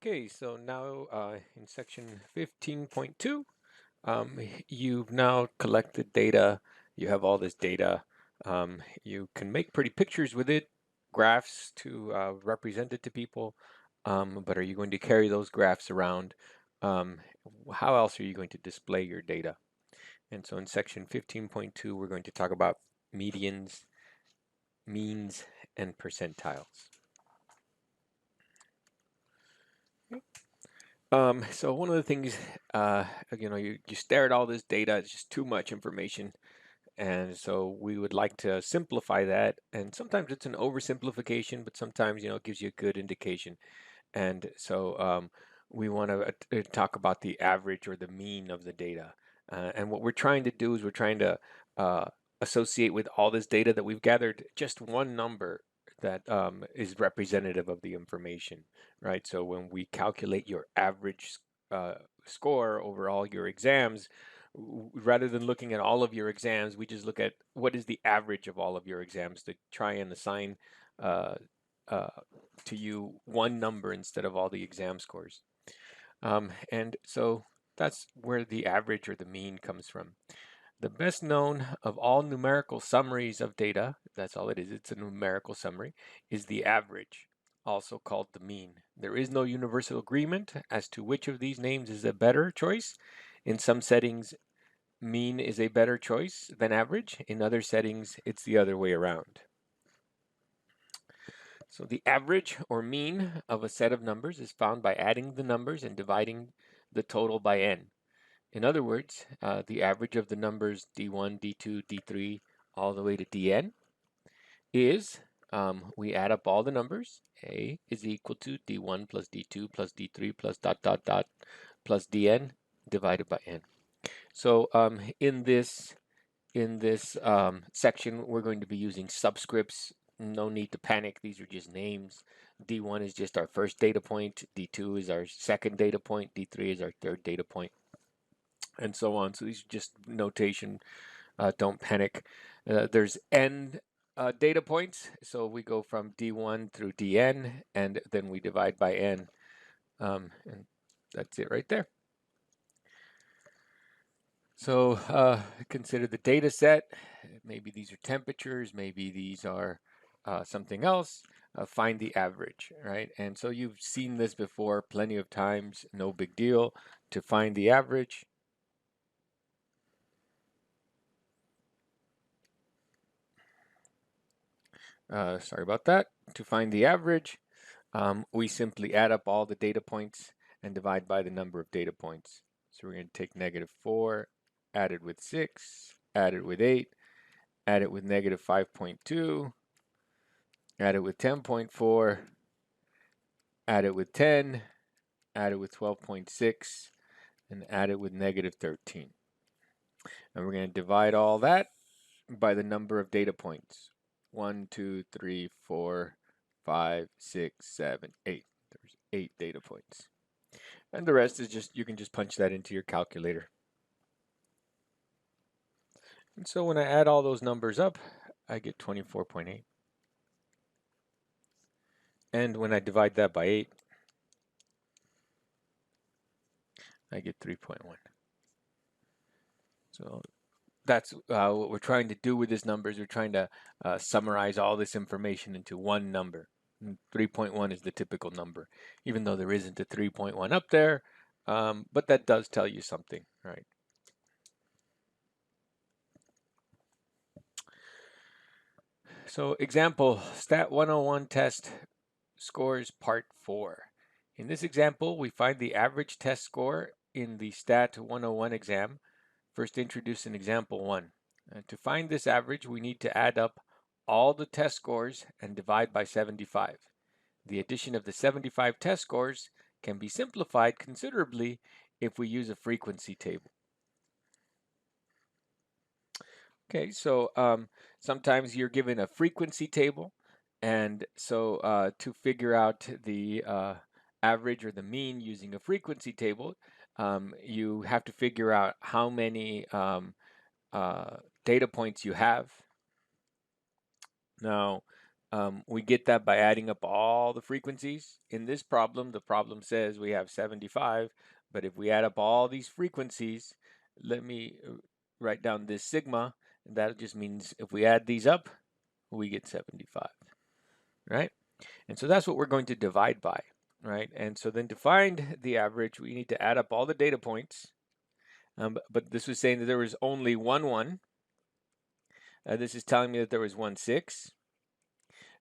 Okay, so now in section 15.2, you've now collected data. You have all this data. You can make pretty pictures with it, graphs to represent it to people. But are you going to carry those graphs around? Um, how else are you going to display your data? And so in section 15.2, we're going to talk about medians, means, and percentiles. So one of the things, you stare at all this data, it's just too much information. And so we would like to simplify that. And sometimes it's an oversimplification, but sometimes, it gives you a good indication. And so we want to talk about the average or the mean of the data. And what we're trying to do is we're trying to uh, associate with all this data that we've gathered just one number that is representative of the information, right? So when we calculate your average uh, score over all your exams, rather than looking at all of your exams, we just look at what is the average of all of your exams to try and assign uh, uh, to you one number instead of all the exam scores. And so that's where the average or the mean comes from. The best known of all numerical summaries of data, that's all it is, it's a numerical summary, is the average, also called the mean. There is no universal agreement as to which of these names is a better choice. In some settings, mean is a better choice than average. In other settings, it's the other way around. So the average or mean of a set of numbers is found by adding the numbers and dividing the total by n. In other words, the average of the numbers d1, d2, d3, all the way to dn is, we add up all the numbers. A is equal to d1 plus d2 plus d3 plus dot dot dot plus dn divided by n. So in this section, we're going to be using subscripts. No need to panic. These are just names. D1 is just our first data point. D2 is our second data point. D3 is our third data point, and so on. So these are just notation. Don't panic. There's n data points. So we go from D1 through Dn, and then we divide by n. And that's it right there. So consider the data set. Maybe these are temperatures, maybe these are something else. Find the average, right? And so you've seen this before plenty of times, no big deal. To find the average, sorry about that. To find the average, we simply add up all the data points and divide by the number of data points. So we're going to take -4, add it with 6, add it with 8, add it with -5.2, add it with 10.4, add it with 10, add it with 12.6, and add it with -13. And we're going to divide all that by the number of data points. 1, 2, 3, 4, 5, 6, 7, 8. There's 8 data points. And the rest is just, you can just punch that into your calculator. And so when I add all those numbers up, I get 24.8. And when I divide that by 8, I get 3.1. So that's what we're trying to do with this numbers. We're trying to summarize all this information into one number. And 3.1 is the typical number, even though there isn't a 3.1 up there, but that does tell you something, right? So example, Stat 101 test scores part 4. In this example, we find the average test score in the Stat 101 exam. First introduce an example 1. To find this average, we need to add up all the test scores and divide by 75. The addition of the 75 test scores can be simplified considerably if we use a frequency table. Okay, so sometimes you're given a frequency table, and so to figure out the average or the mean using a frequency table, you have to figure out how many data points you have. Now, We get that by adding up all the frequencies. In this problem, the problem says we have 75, but if we add up all these frequencies, let me write down this sigma, and that just means if we add these up, we get 75, right? And so that's what we're going to divide by, right? And so then to find the average, we need to add up all the data points. But this was saying that there was only one 1. This is telling me that there was one 6.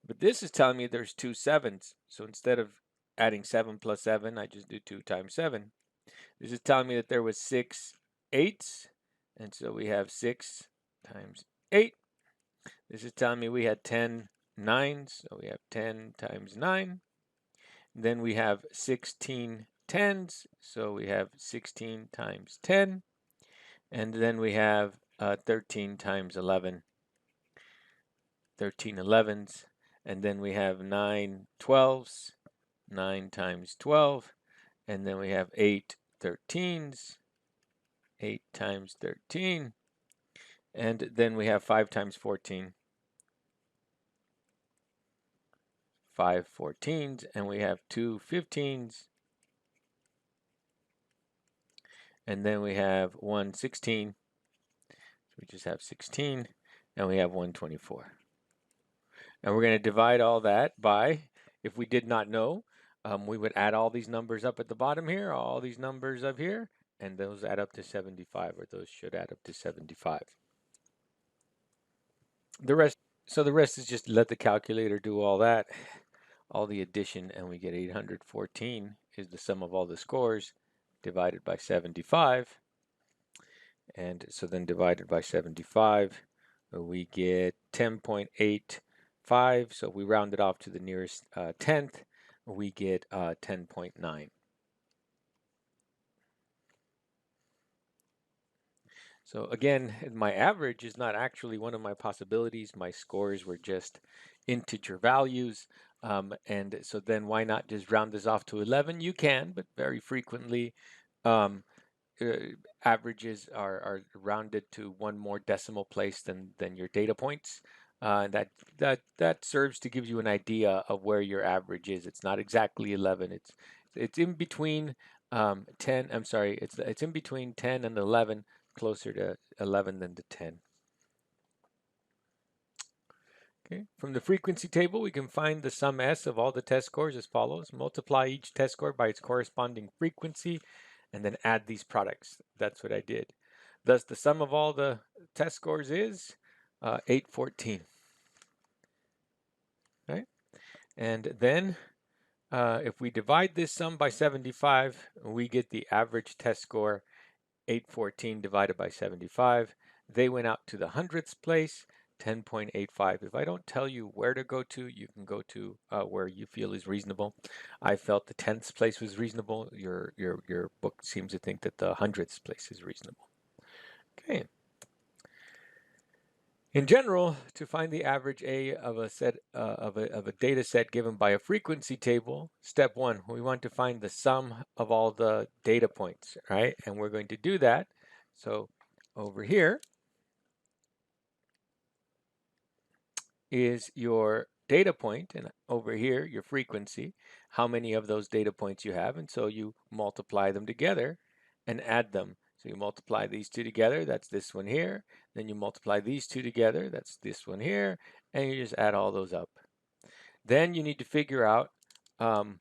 But this is telling me there's two 7s. So instead of adding 7 plus 7, I just do 2 times 7. This is telling me that there was 6 8s. And so we have 6 times 8. This is telling me we had 10 9s. So we have 10 times 9. Then we have 16 10s. So we have 16 times 10. And then we have 13 times 11. 13 11s. And then we have 9 12s, 9 times 12, and then we have 8 13s, 8 times 13, and then we have 5 times 14, 5 14s, and we have 2 15s, and then we have 1 16, so we just have 16, and we have 1 24. And we're going to divide all that by, if we did not know, we would add all these numbers up at the bottom here, all these numbers up here, and those add up to 75, or those should add up to 75. The rest is just let the calculator do all that, all the addition, and we get 814 is the sum of all the scores divided by 75. And so then divided by 75, we get 10.85. So we round it off to the nearest tenth, we get 10.9. So again, my average is not actually one of my possibilities. My scores were just integer values. And so then why not just round this off to 11? You can, but very frequently averages are rounded to one more decimal place than your data points. That serves to give you an idea of where your average is. It's not exactly 11. It's in between 10. I'm sorry. It's in between 10 and 11, closer to 11 than to 10. Okay. From the frequency table, we can find the sum S of all the test scores as follows. Multiply each test score by its corresponding frequency, and then add these products. That's what I did. Thus, the sum of all the test scores is 814. Right? And then if we divide this sum by 75, we get the average test score, 814 divided by 75. They went out to the hundredths place, 10.85. If I don't tell you where to go to, you can go to where you feel is reasonable. I felt the tenths place was reasonable. Your book seems to think that the hundredths place is reasonable. Okay. In general, to find the average A of a set of a data set given by a frequency table, step one, we want to find the sum of all the data points, right? And we're going to do that. So over here is your data point, and over here your frequency, how many of those data points you have, and so you multiply them together and add them. So you multiply these two together, that's this one here, then you multiply these two together, that's this one here, and you just add all those up. Then you need to figure out, well,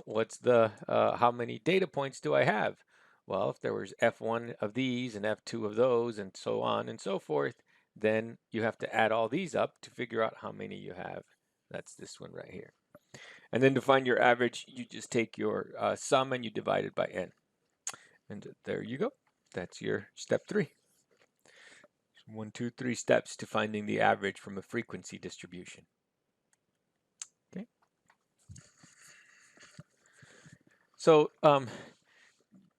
what's the, how many data points do I have? Well, if there was F1 of these and F2 of those and so on and so forth, then you have to add all these up to figure out how many you have. That's this one right here. And then to find your average, you just take your sum and you divide it by n. And there you go. That's your step 3. 1, 2, 3 steps to finding the average from a frequency distribution. Okay. So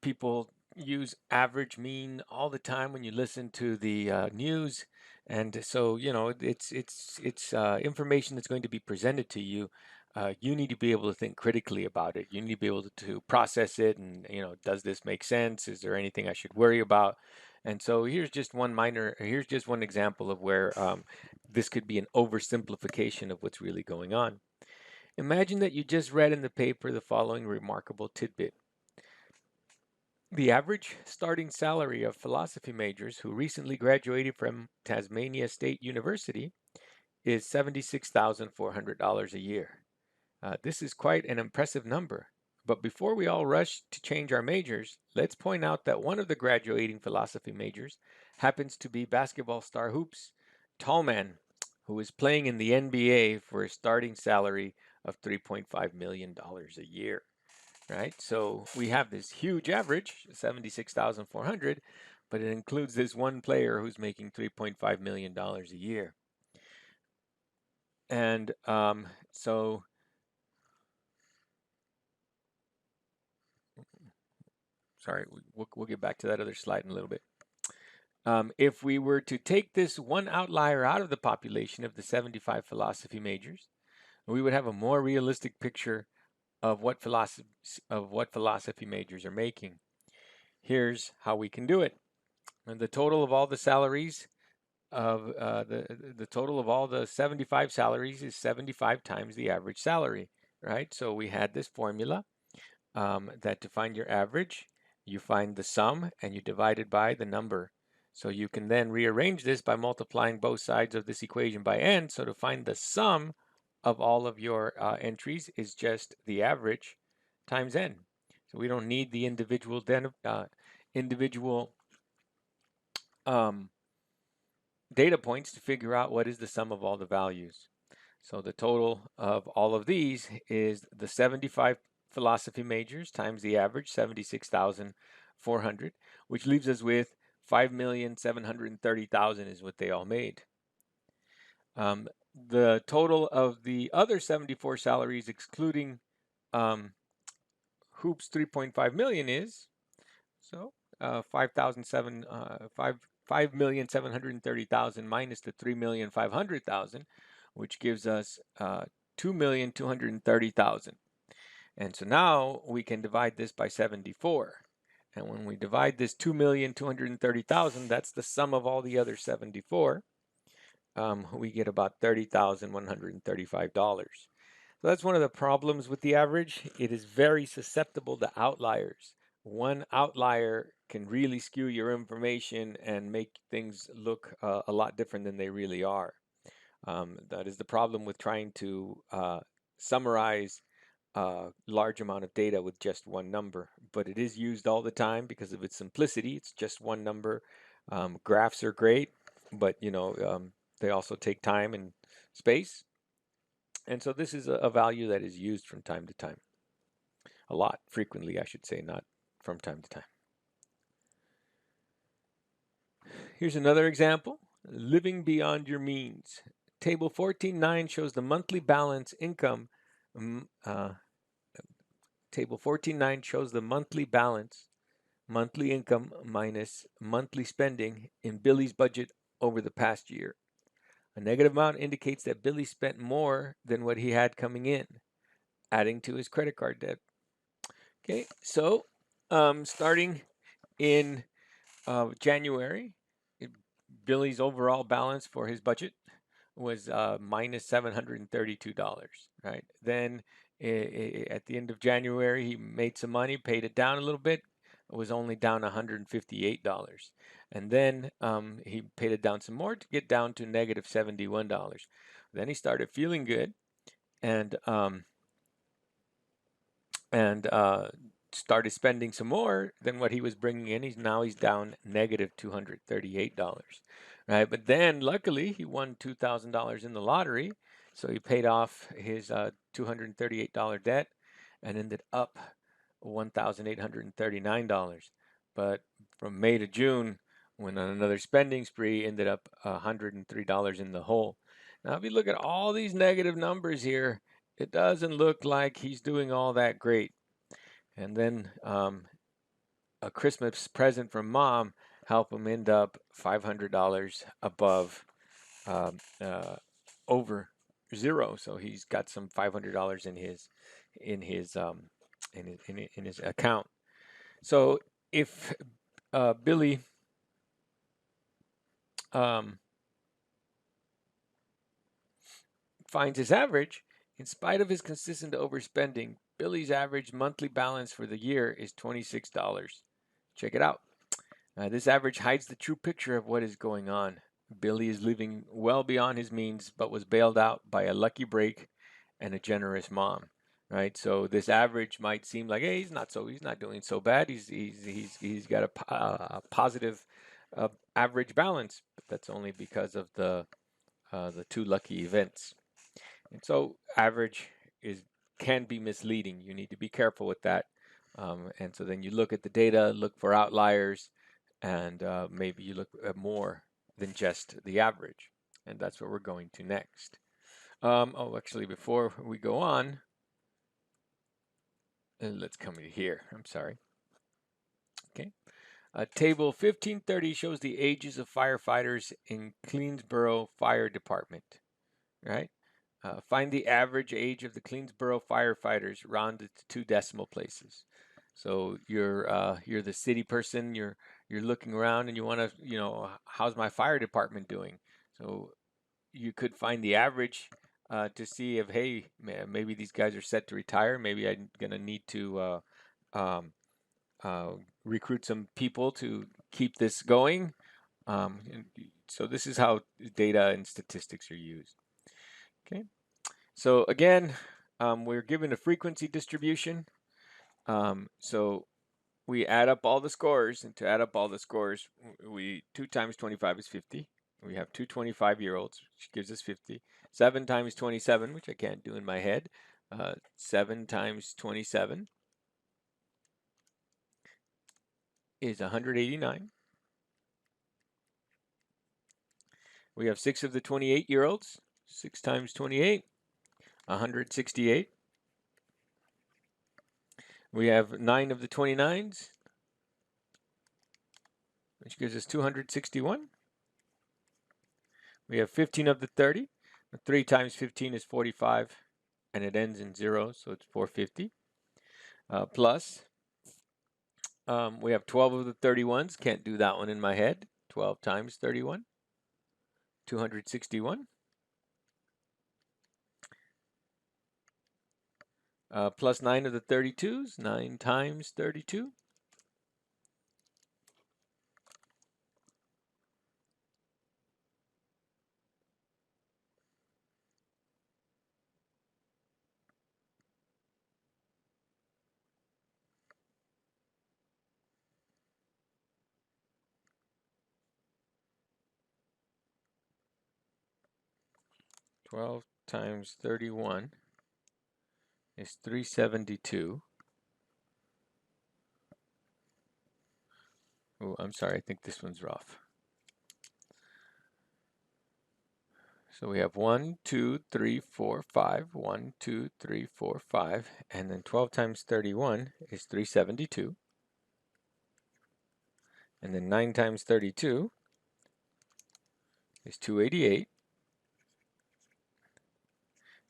people use average, mean all the time when you listen to the news, and so it's information that's going to be presented to you. You need to be able to think critically about it. You need to be able to process it, and does this make sense? Is there anything I should worry about? And so here's just one example of where this could be an oversimplification of what's really going on. Imagine that you just read in the paper the following remarkable tidbit. The average starting salary of philosophy majors who recently graduated from Tasmania State University is $76,400 a year. This is quite an impressive number. But before we all rush to change our majors, let's point out that one of the graduating philosophy majors happens to be basketball star Hoops Tallman, who is playing in the NBA for a starting salary of $3.5 million a year. Right? So we have this huge average, 76,400, but it includes this one player who's making $3.5 million a year. And so sorry, we'll get back to that other slide in a little bit. If we were to take this one outlier out of the population of the 75 philosophy majors, we would have a more realistic picture of what philosophy majors are making. Here's how we can do it. And the total of all the salaries of the total of all the 75 salaries is 75 times the average salary, right? So we had this formula that to find your average, you find the sum and you divide it by the number. So you can then rearrange this by multiplying both sides of this equation by n. So to find the sum of all of your entries is just the average times n. So we don't need the individual data points to figure out what is the sum of all the values. So the total of all of these is the 75 philosophy majors times the average, 76,400, which leaves us with 5,730,000 is what they all made. The total of the other 74 salaries, excluding Hoops 3.5 million, is 5,730,000 minus the 3,500,000, which gives us 2,230,000. And so now we can divide this by 74. And when we divide this 2,230,000, that's the sum of all the other 74. We get about $30,135. So that's one of the problems with the average. It is very susceptible to outliers. One outlier can really skew your information and make things look a lot different than they really are. That is the problem with trying to summarize a large amount of data with just one number. But it is used all the time because of its simplicity. It's just one number. Graphs are great, but they also take time and space. And so this is a value that is used from time to time. A lot, frequently, I should say, not from time to time. Here's another example, living beyond your means. Table 14.9 shows the monthly balance income. Table 14.9 shows the monthly balance, monthly income minus monthly spending in Billy's budget over the past year. A negative amount indicates that Billy spent more than what he had coming in, adding to his credit card debt. Okay, so starting in January, Billy's overall balance for his budget was minus $732, right? Then at the end of January, he made some money, paid it down a little bit. It was only down $158. And then he paid it down some more to get down to negative $71. Then he started feeling good and started spending some more than what he was bringing in. He's down negative $238, right? But then luckily he won $2,000 in the lottery, so he paid off his $238 debt and ended up $1,839. But from May to June, went on another spending spree, ended up $103 in the hole. Now, if you look at all these negative numbers here, it doesn't look like he's doing all that great. And then a Christmas present from mom helped him end up $500 above over zero. So he's got some $500 in his account. So if Billy finds his average. In spite of his consistent overspending, Billy's average monthly balance for the year is $26. Check it out. This average hides the true picture of what is going on. Billy is living well beyond his means, but was bailed out by a lucky break and a generous mom. Right, so this average might seem like, hey, he's not doing so bad. He's got a positive average balance, but that's only because of the two lucky events. And so average is can be misleading. You need to be careful with that. And so then you look at the data, look for outliers, and maybe you look at more than just the average. And that's what we're going to next. Actually, before we go on, let's come in here. I'm sorry. Okay. Table 1530 shows the ages of firefighters in Cleansboro Fire Department. Right? Find the average age of the Cleansboro firefighters rounded to 2 decimal places. So you're the city person. You're looking around and you want to how's my fire department doing? So you could find the average to see if hey maybe these guys are set to retire. Maybe I'm gonna need to um, uh, recruit some people to keep this going. So this is how data and statistics are used. Okay. So again, we're given a frequency distribution. So we add up all the scores, and to add up all the scores, 2 times 25 is 50. We have two 25-year-olds, which gives us 50. 7 times 27, which I can't do in my head. 7 times 27 is 189. We have 6 of the 28-year-olds. 6 times 28, 168. We have 9 of the 29s, which gives us 261. We have 15 of the 30. 3 times 15 is 45, and it ends in 0, so it's 450. Plus, we have 12 of the 31s. Can't do that one in my head. 12 times 31, 261. Plus 9 of the 32s. 9 times 32. 12 times 31 is 372. Oh, I'm sorry, I think this one's rough. So we have 1, 2, 3, 4, 5. 1, 2, 3, 4, 5. And then 12 times 31 is 372. And then 9 times 32 is 288.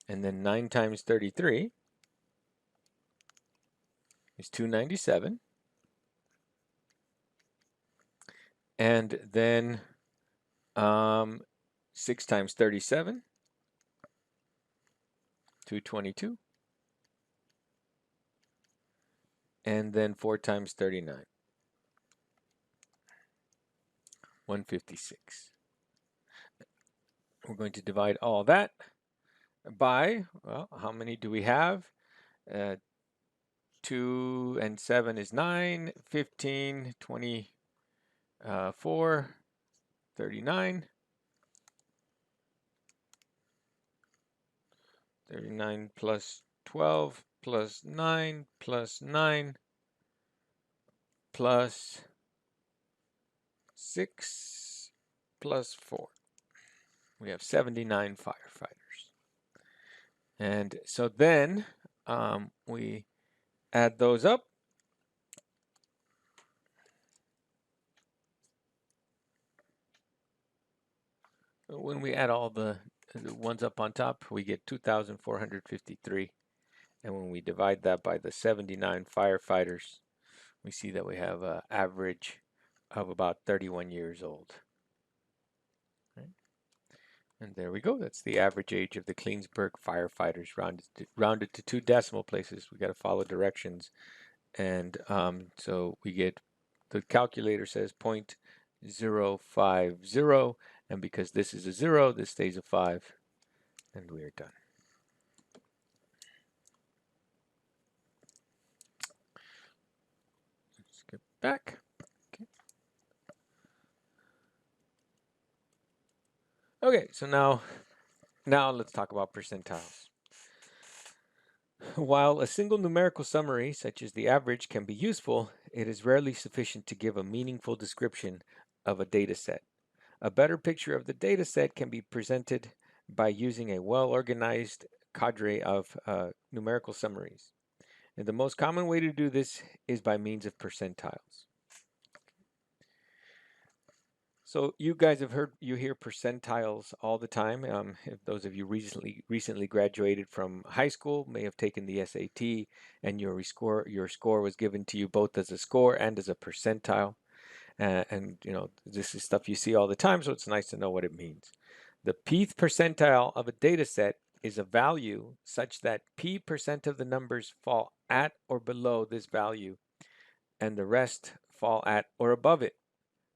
And then 9 times 33 is 297. And then 6 times 37, 222. And then 4 times 39, 156. We're going to divide all that by, well, how many do we have? 2 and 7 is 9, 15, 24, 39. 39 plus 12 plus 9 plus 9 plus 6 plus 4. We have 79 firefighters. And so then we add those up. When we add all the ones up on top, we get 2,453. And when we divide that by the 79 firefighters, we see that we have an average of about 31 years old. And there we go. That's the average age of the Keensburg firefighters, rounded to 2 decimal places. We got to follow directions. And so we get, the calculator says 0.050. And because this is a 0, this stays a 5. And we are done. Let's get back. Okay, so now let's talk about percentiles. While a single numerical summary, such as the average, can be useful, it is rarely sufficient to give a meaningful description of a data set. A better picture of the data set can be presented by using a well-organized cadre of numerical summaries. And the most common way to do this is by means of percentiles. So you guys have hear percentiles all the time. If those of you recently graduated from high school may have taken the SAT, and your score was given to you both as a score and as a percentile. And you know, this is stuff you see all the time, so it's nice to know what it means. The pth percentile of a data set is a value such that p% of the numbers fall at or below this value, and the rest fall at or above it.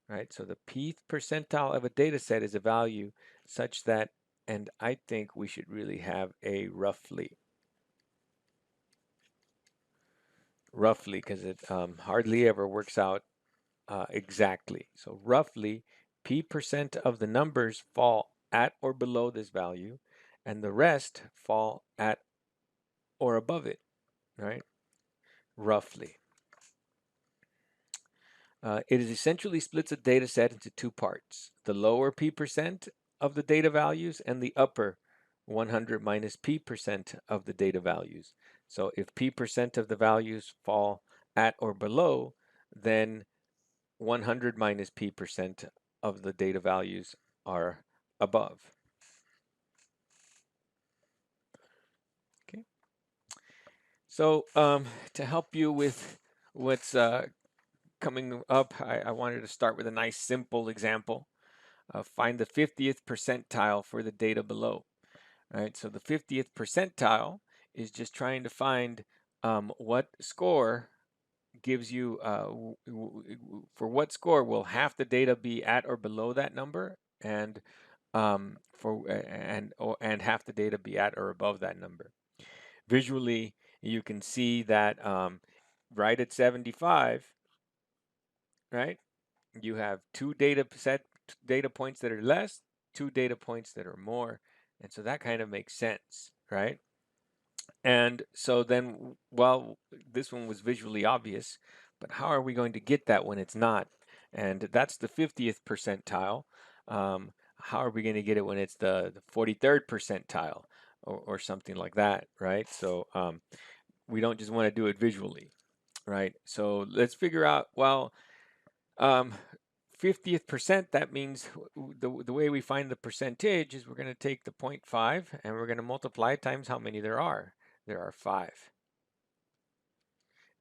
Right? So the pth percentile of a data set is a value such that, and I think we should really have a roughly, because it hardly ever works out exactly. So roughly, p% of the numbers fall at or below this value, and the rest fall at or above it, right? Roughly. It essentially splits a data set into 2 parts, the lower p% of the data values and the upper 100 minus p% of the data values. So if p% of the values fall at or below, then 100 minus p% of the data values are above. Okay. So to help you with what's coming up, I wanted to start with a nice simple example. Find the 50th percentile for the data below. All right, so the 50th percentile is just trying to find what score gives you, for what score will half the data be at or below that number, and and half the data be at or above that number. Visually, you can see that right at 75, right, you have 2 data points that are less, 2 data points that are more, and so that kind of makes sense, right? And so then, well, this one was visually obvious, but how are we going to get that when it's not? And that's the 50th percentile. How are we going to get it when it's the 43rd percentile or something like that, right? So we don't just want to do it visually, right? So let's figure out, well, 50th percent, that means the way we find the percentage is we're going to take the 0.5 and we're going to multiply times how many there are. There are 5.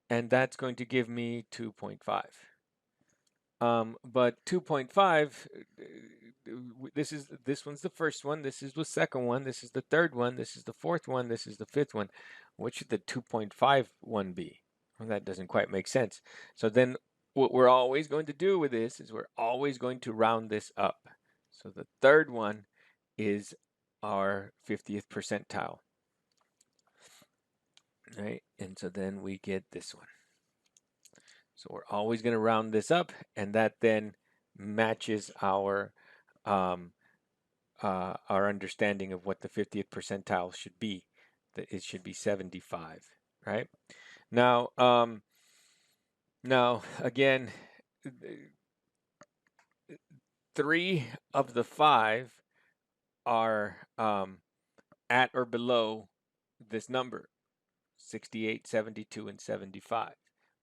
And that's going to give me 2.5. But 2.5, this one's the first one, this is the second one, this is the third one, this is the fourth one, this is the fifth one. What should the 2.5 one be? Well, that doesn't quite make sense. So then what we're always going to do with this is we're always going to round this up. So the third one is our 50th percentile. Right? And so then we get this one. So we're always going to round this up, and that then matches our understanding of what the 50th percentile should be. That it should be 75, right? Now, again, 3 of the 5 are at or below this number, 68, 72, and 75.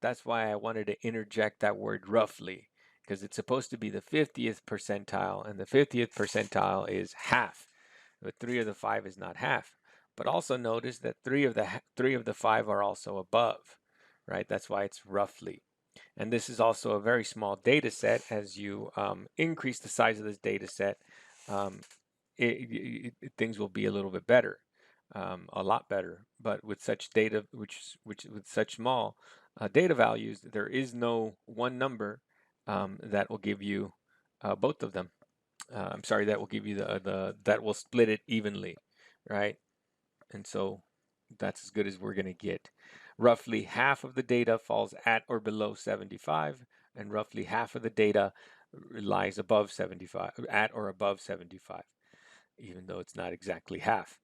That's why I wanted to interject that word roughly, because it's supposed to be the 50th percentile, and the 50th percentile is half. But 3 of the 5 is not half. But also notice that 3 of the 5 are also above, right? That's why it's roughly. And this is also a very small data set. As you increase the size of this data set, things will be a little bit better, a lot better. But with such data, which with such small data values, there is no one number that will give you both of them. I'm sorry, that will give you that will split it evenly, right? And so that's as good as we're going to get. Roughly half of the data falls at or below 75, and roughly half of the data lies above 75, at or above 75, even though it's not exactly half.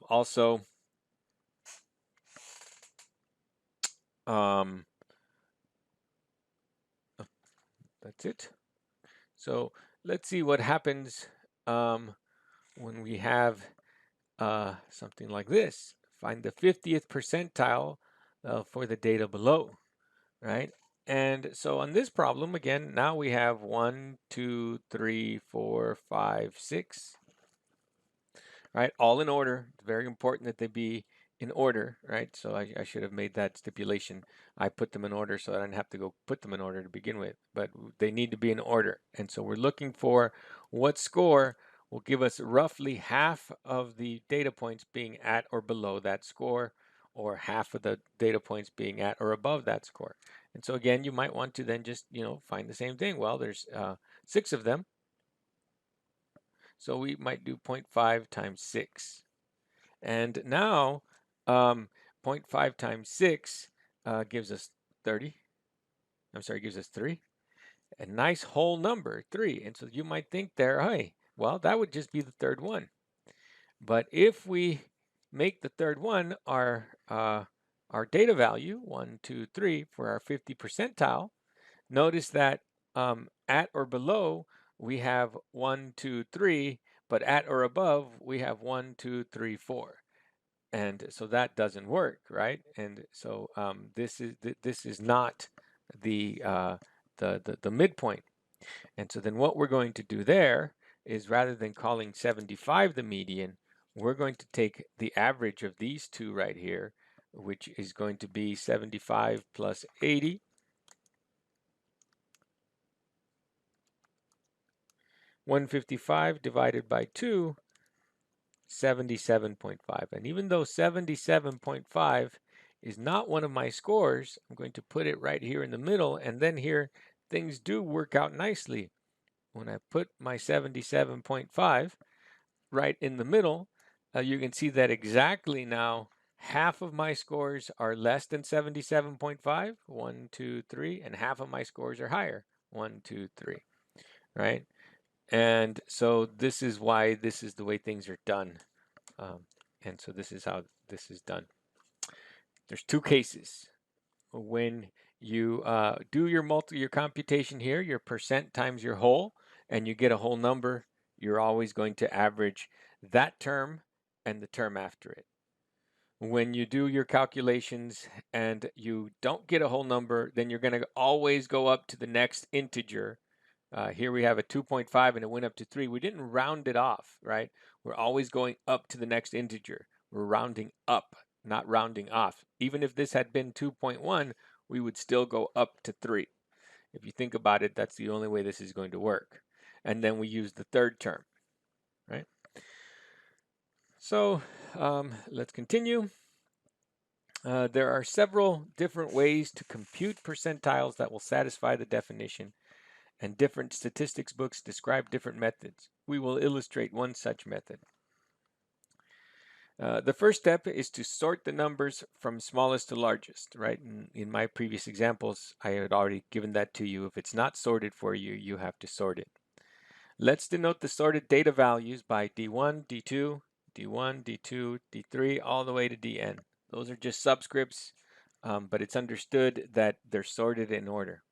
Also, that's it. So let's see what happens when we have something like this. Find the 50th percentile for the data below, right? And so on this problem, again, now we have 1, 2, 3, 4, 5, 6, right? All in order. It's very important that they be in order, right? So I should have made that stipulation. I put them in order so I didn't have to go put them in order to begin with, but they need to be in order. And so we're looking for what score will give us roughly half of the data points being at or below that score, or half of the data points being at or above that score. And so again, you might want to then just, find the same thing. Well, there's 6 of them. So we might do 0.5 times 6. And now 0.5 times 6 gives us 30. I'm sorry, gives us 3. A nice whole number, 3. And so you might think there, hey, well, that would just be the third one. But if we make the third one our data value, 1, 2, 3, for our 50 percentile, notice that at or below, we have 1, 2, 3, but at or above, we have 1, 2, 3, 4. And so that doesn't work, right? And so this is not the midpoint. And so then what we're going to do there is, rather than calling 75 the median, we're going to take the average of these two right here, which is going to be 75 plus 80. 155 divided by 2, 77.5. And even though 77.5 is not one of my scores, I'm going to put it right here in the middle, and then here things do work out nicely. When I put my 77.5 right in the middle, you can see that exactly now half of my scores are less than 77.5, 1, 2, 3, and half of my scores are higher, 1, 2, 3, right? And so this is why this is the way things are done. And so this is how this is done. There's two cases. When you do your computation here, your percent times your whole, and you get a whole number, you're always going to average that term and the term after it. When you do your calculations and you don't get a whole number, then you're going to always go up to the next integer. Here we have a 2.5 and it went up to 3. We didn't round it off, right? We're always going up to the next integer. We're rounding up, not rounding off. Even if this had been 2.1, we would still go up to 3. If you think about it, that's the only way this is going to work. And then we use the third term, right? So let's continue. There are several different ways to compute percentiles that will satisfy the definition, and different statistics books describe different methods. We will illustrate one such method. The first step is to sort the numbers from smallest to largest, right? In my previous examples, I had already given that to you. If it's not sorted for you, you have to sort it. Let's denote the sorted data values by D1, D2, D1, D2, D3, all the way to Dn. Those are just subscripts, but it's understood that they're sorted in order,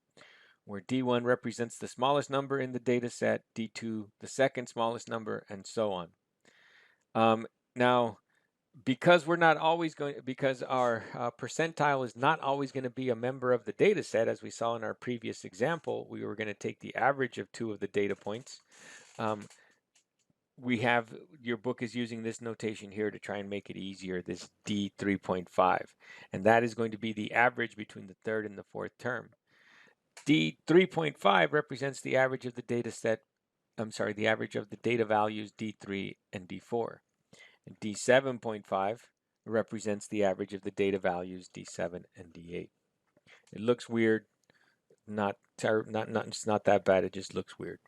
where D1 represents the smallest number in the data set, D2 the second smallest number, and so on. Now, because our percentile is not always going to be a member of the data set, as we saw in our previous example, we were going to take the average of 2 of the data points. Your book is using this notation here to try and make it easier, this D3.5, and that is going to be the average between the third and the fourth term. D3.5 represents the average of the data set the average of the data values D3 and D4. And D7.5 represents the average of the data values D7 and D8. It looks weird, it's not that bad, it just looks weird.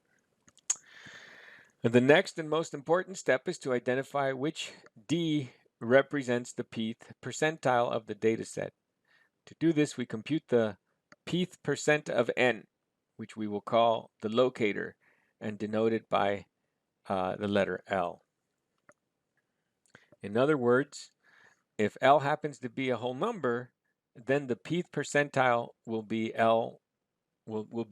And the next and most important step is to identify which D represents the pth percentile of the data set. To do this, we compute the pth percent of n, which we will call the locator and denote it by the letter L. In other words, if L happens to be a whole number, then the pth percentile will be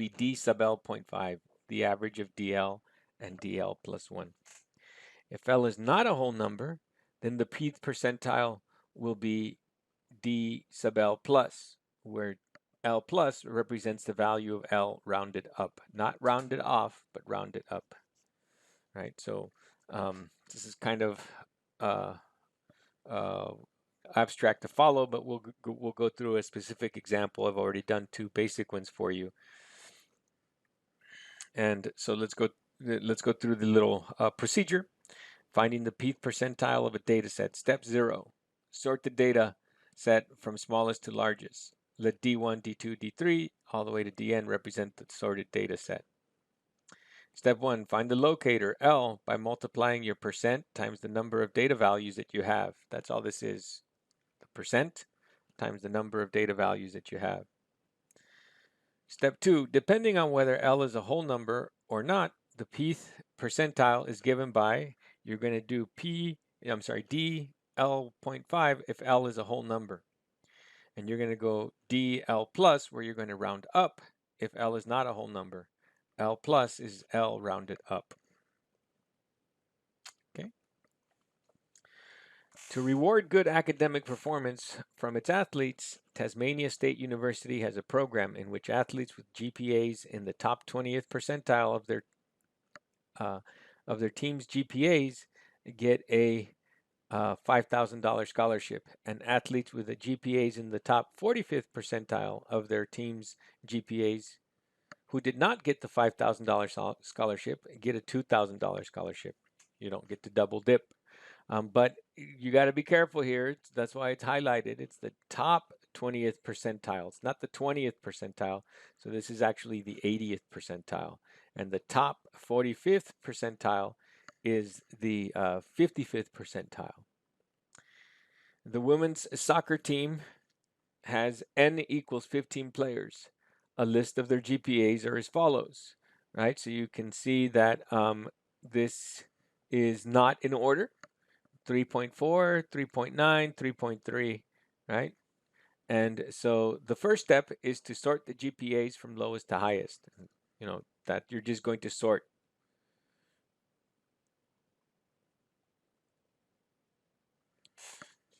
D sub L 0.5, the average of DL and DL plus 1. If L is not a whole number, then the pth percentile will be D sub L plus, where L plus represents the value of L rounded up, not rounded off, but rounded up, right? So this is kind of abstract to follow, but we'll go through a specific example. I've already done 2 basic ones for you, and so let's go through the little procedure. Finding the pth percentile of a data set. Step 0, sort the data set from smallest to largest. Let D1, D2, D3, all the way to Dn represent the sorted data set. Step 1, find the locator, L, by multiplying your percent times the number of data values that you have. That's all this is. The percent times the number of data values that you have. Step 2, depending on whether L is a whole number or not, the pth percentile is given by, you're going to do D L 0.5 if L is a whole number. And you're going to go DL plus, where you're going to round up if L is not a whole number. L plus is L rounded up. Okay. To reward good academic performance from its athletes, Tasmania State University has a program in which athletes with GPAs in the top 20th percentile of their team's GPAs get a $5,000 scholarship, and athletes with the GPAs in the top 45th percentile of their team's GPAs who did not get the $5,000 scholarship get a $2,000 scholarship. You don't get to double dip. But you got to be careful here. That's why it's highlighted. It's the top 20th percentile. It's not the 20th percentile. So this is actually the 80th percentile. And the top 45th percentile is the 55th percentile. The women's soccer team has n equals 15 players. A list of their GPAs are as follows, right? So you can see that this is not in order. 3.4, 3.9, 3.3, right? And so the first step is to sort the GPAs from lowest to highest. You know, that you're just going to sort.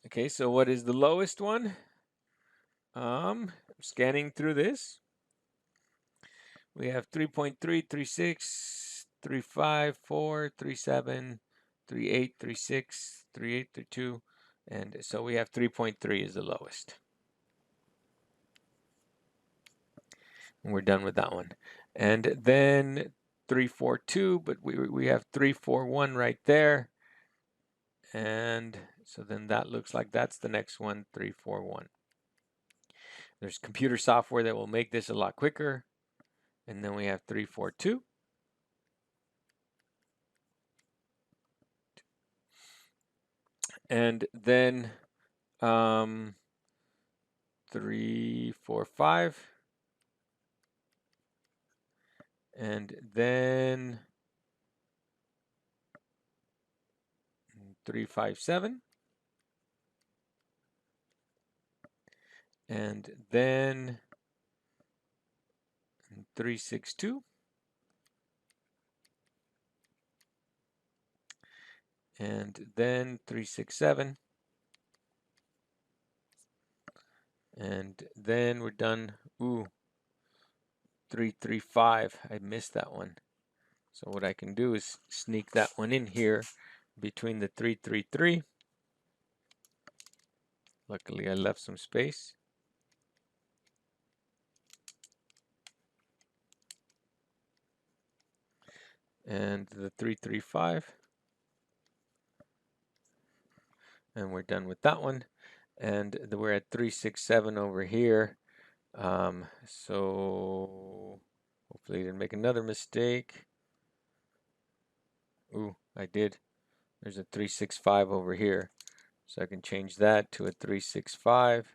Okay, so what is the lowest one? Scanning through this. We have 3.3, 3.6, 3.5, 4, 3.7, 3.8, 3.6, 3.8, 3.2, and so we have 3.3 is the lowest. And we're done with that one. And then 3.42, but we have 3.41 right there. And so then that looks like that's the next one, 3.41. There's computer software that will make this a lot quicker. And then we have 3.42. And then 3.45. And then 3.57. And then 3.62. And then 3.67. And then we're done. Ooh, 3.35. I missed that one. So what I can do is sneak that one in here between the 3.33. Luckily I left some space. and the 335. And we're done with that one. And we're at 367 over here. So hopefully I didn't make another mistake. Ooh, I did. There's a 365 over here. So I can change that to a 365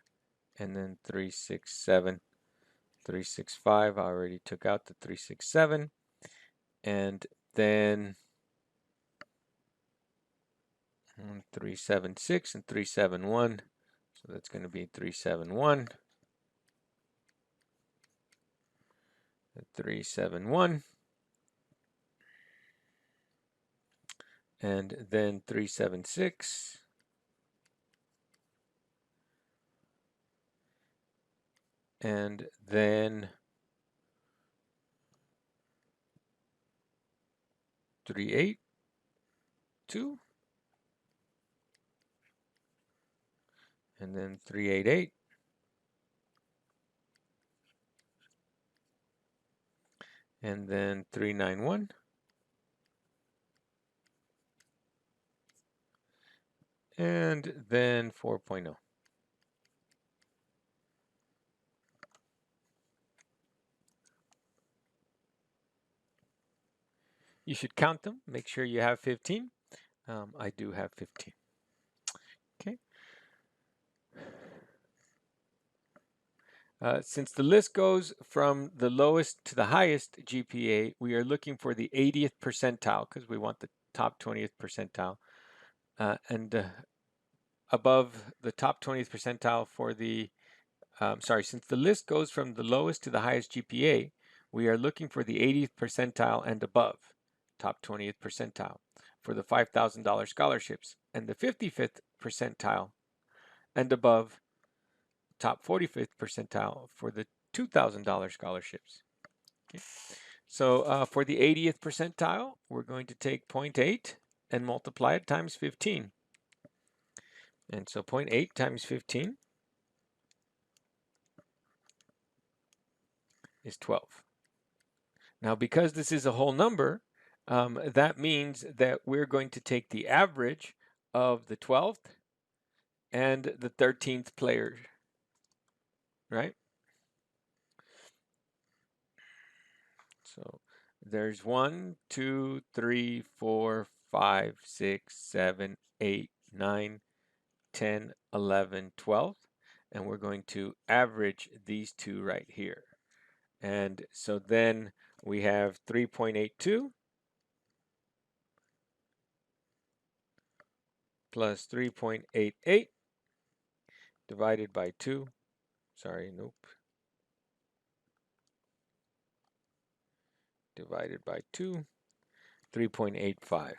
and then 367. 365, I already took out the 367. And then 376 and 371. So that's going to be 371. 371. And then 376. And then 382. And then 388. And then 391. And then 4.0. You should count them. Make sure you have 15. I do have 15. Okay. Since the list goes from the lowest to the highest GPA, we are looking for the 80th percentile because we want the top 20th percentile. And above the top 20th percentile for the, since the list goes from the lowest to the highest GPA, we are looking for the 80th percentile and above, top 20th percentile, for the $5,000 scholarships, and the 55th percentile and above, top 45th percentile, for the $2,000 scholarships. Okay. So for the 80th percentile, we're going to take 0.8 and multiply it times 15. And so 0.8 times 15 is 12. Now, because this is a whole number, that means that we're going to take the average of the 12th and the 13th player, right? So there's 1, 2, 3, 4, 5, 6, 7, 8, 9, 10, 11, 12. And we're going to average these two right here. And so then we have 3.82 plus 3.88 divided by 2. Sorry, nope. Divided by 2, 3.85.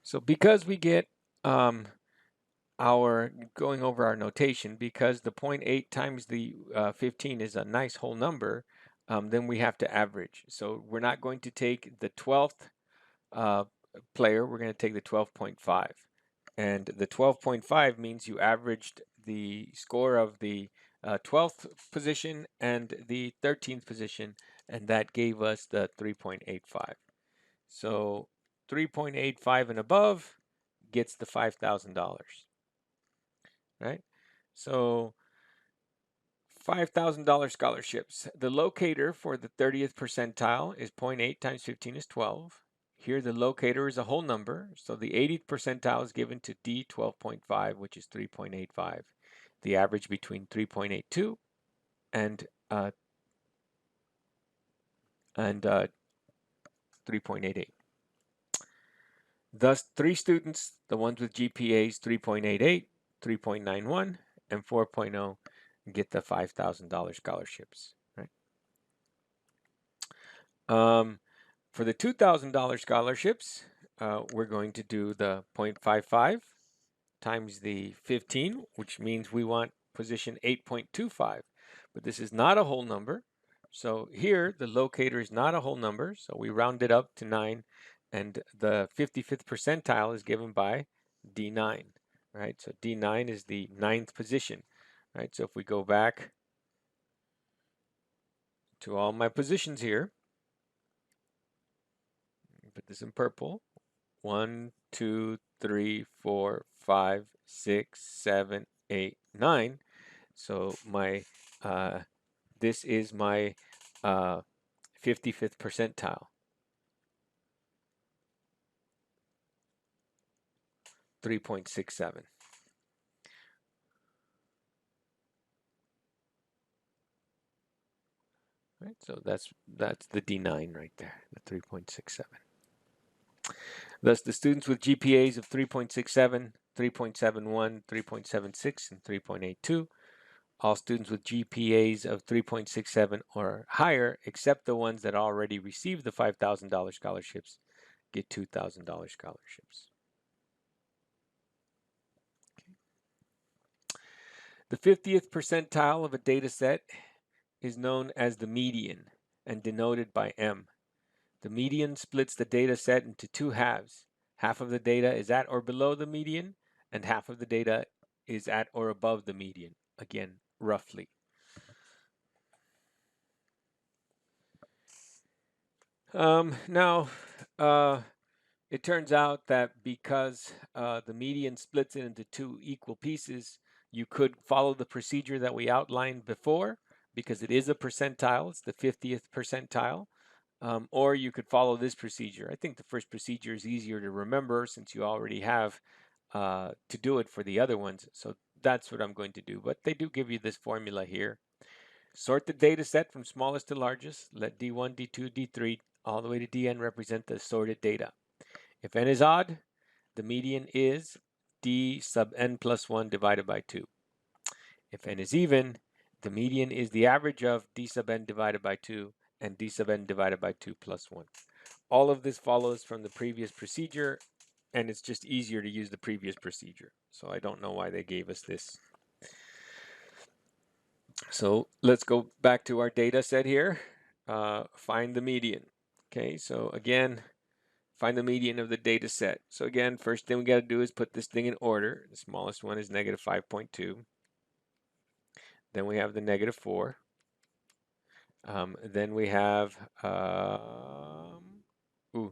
So because we get our going over our notation, because the 0.8 times the 15 is a nice whole number, then we have to average. So we're not going to take the 12th player, we're going to take the 12.5. And the 12.5 means you averaged the score of the 12th position and the 13th position, and that gave us the 3.85. So 3.85 and above gets the $5,000, right? So $5,000 scholarships. The locator for the 30th percentile is 0.8 times 15 is 12. Here the locator is a whole number, so the 80th percentile is given to D12.5, which is 3.85. The average between 3.82 and 3.88. Thus, 3 students, the ones with GPAs 3.88, 3.91, and 4.0, get the $5,000 scholarships. Right? For the $2,000 scholarships, we're going to do the 0.55 times the 15, which means we want position 8.25. But this is not a whole number. So here, the locator is not a whole number. So we round it up to 9. And the 55th percentile is given by D9, right? So D9 is the 9th position, right? So if we go back to all my positions here, put this in purple, 1, 2, 3, 4, 5, 6, 7, 8, 9. So my this is my 55th percentile, 3.67. Right, so that's the D9 right there, the 3.67. Thus, the students with GPAs of 3.67, 3.71, 3.76, and 3.82, all students with GPAs of 3.67 or higher, except the ones that already received the $5,000 scholarships, get $2,000 scholarships. The 50th percentile of a data set is known as the median and denoted by M. The median splits the data set into two halves. Half of the data is at or below the median, and half of the data is at or above the median. Again, roughly. Now, it turns out that because the median splits it into two equal pieces, you could follow the procedure that we outlined before, because it is a percentile. It's the 50th percentile. Or you could follow this procedure. I think the first procedure is easier to remember since you already have to do it for the other ones. So that's what I'm going to do. But they do give you this formula here. Sort the data set from smallest to largest. Let D1, D2, D3, all the way to Dn represent the sorted data. If n is odd, the median is D sub n plus 1 divided by 2. If n is even, the median is the average of D sub n divided by 2 and D sub n divided by 2 plus 1. All of this follows from the previous procedure, and it's just easier to use the previous procedure. So I don't know why they gave us this. So let's go back to our data set here. Find the median. Okay, so again, find the median of the data set. So again, first thing we got to do is put this thing in order. The smallest one is negative 5.2. Then we have the negative 4. Then we have,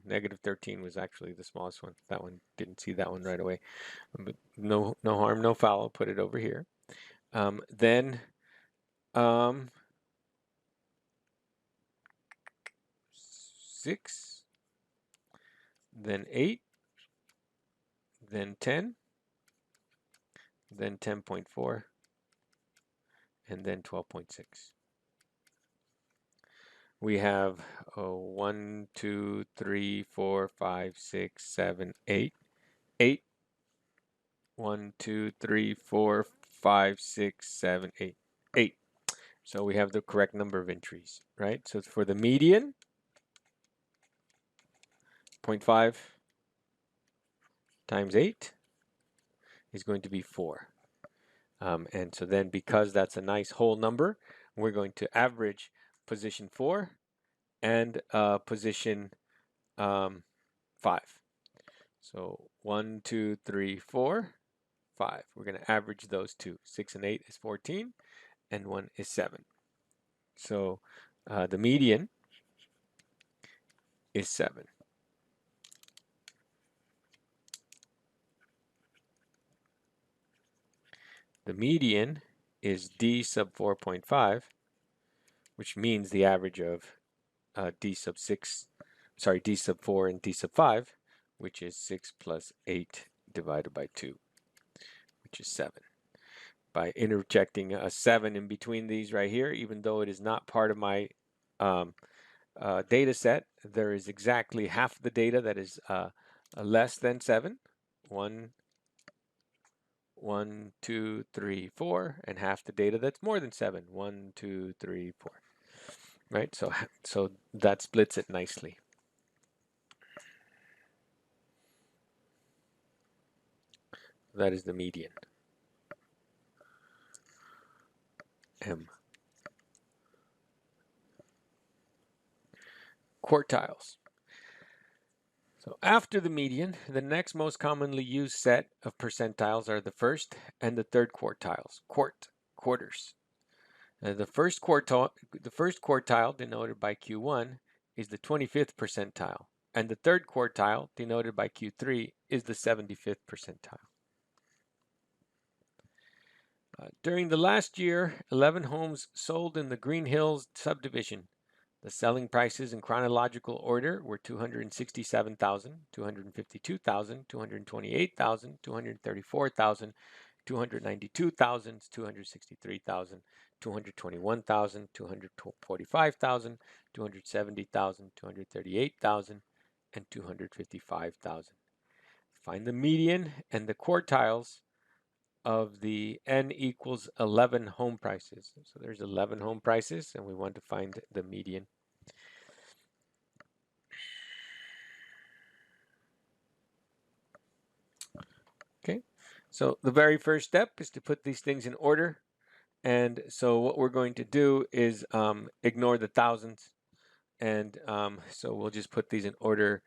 negative 13 was actually the smallest one. That one, didn't see that one right away. But no harm, no foul. I'll put it over here. Then 6, then 8, then 10, then 10.4, and then 12.6. We have 1, 2, 3, 4, 5, 6, 7, 8. 8. 1, 2, 3, 4, 5, 6, 7, 8. 8. So we have the correct number of entries, right? So for the median, 0.5 times 8 is going to be 4. And so then because that's a nice whole number, we're going to average position 4 and position 5. So 1, 2, 3, 4, 5. We're going to average those two. 6 and 8 is 14, and 1 is 7. So the median is 7. The median is D sub 4.5, which means the average of D sub 4 and D sub 5, which is 6 plus 8 divided by 2, which is 7. By interjecting a 7 in between these right here, even though it is not part of my data set, there is exactly half the data that is less than 7. 1, 2, 3, 4, and half the data that's more than 7. 1, 2, 3, 4. Right? So that splits it nicely. That is the median. M. Quartiles. So after the median, the next most commonly used set of percentiles are the first and the third quartiles, quarters. The first quartile, denoted by Q1, is the 25th percentile, and the third quartile, denoted by Q3, is the 75th percentile. During the last year, 11 homes sold in the Green Hills subdivision. The selling prices in chronological order were $267,000, $252,000, $228,000, $234,000, $292,000, $263,000, $221,000, $245,000, $270,000, $238,000, and $255,000. Find the median and the quartiles of the n equals 11 home prices. So there's 11 home prices, and we want to find the median. Okay, so the very first step is to put these things in order. And so what we're going to do is ignore the thousands. And so we'll just put these in order.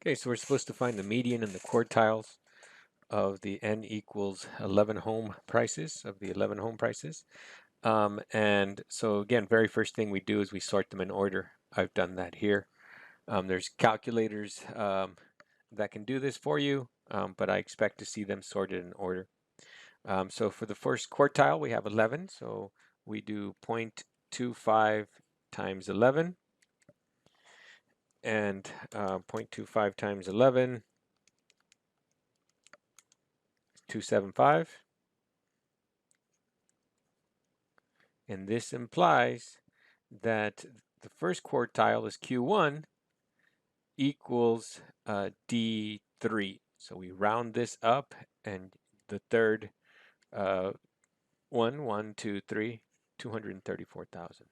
Okay, so we're supposed to find the median and the quartiles of the n equals 11 home prices, of the 11 home prices. And so again, very first thing we do is we sort them in order. I've done that here. There's calculators that can do this for you, but I expect to see them sorted in order. So for the first quartile, we have 11. So we do 0.25 times 11. And 0.25 times 11 is 275. And this implies that the first quartile is Q1 equals D3. So we round this up, and the third 1, 2, 3, 234,000.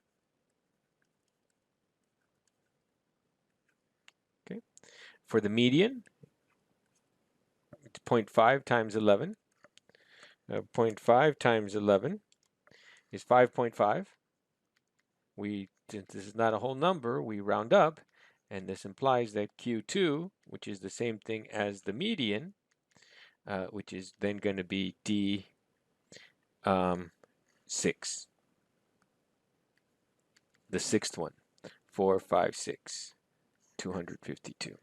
Okay. For the median, it's 0.5 times 11. 0.5 times 11 is 5.5. Since this is not a whole number, we round up, and this implies that Q2, which is the same thing as the median, which is then going to be D6. The sixth one, 4, 5, 6, 252.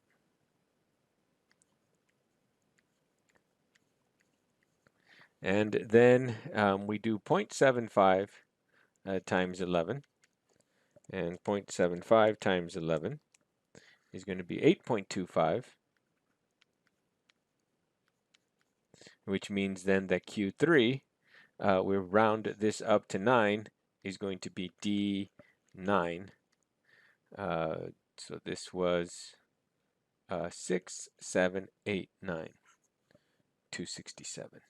And then we do 0.75 times 11. And 0.75 times 11 is going to be 8.25, which means then that Q3, we round this up to 9, is going to be D9. So this was 6, 7, 8, 9, 267.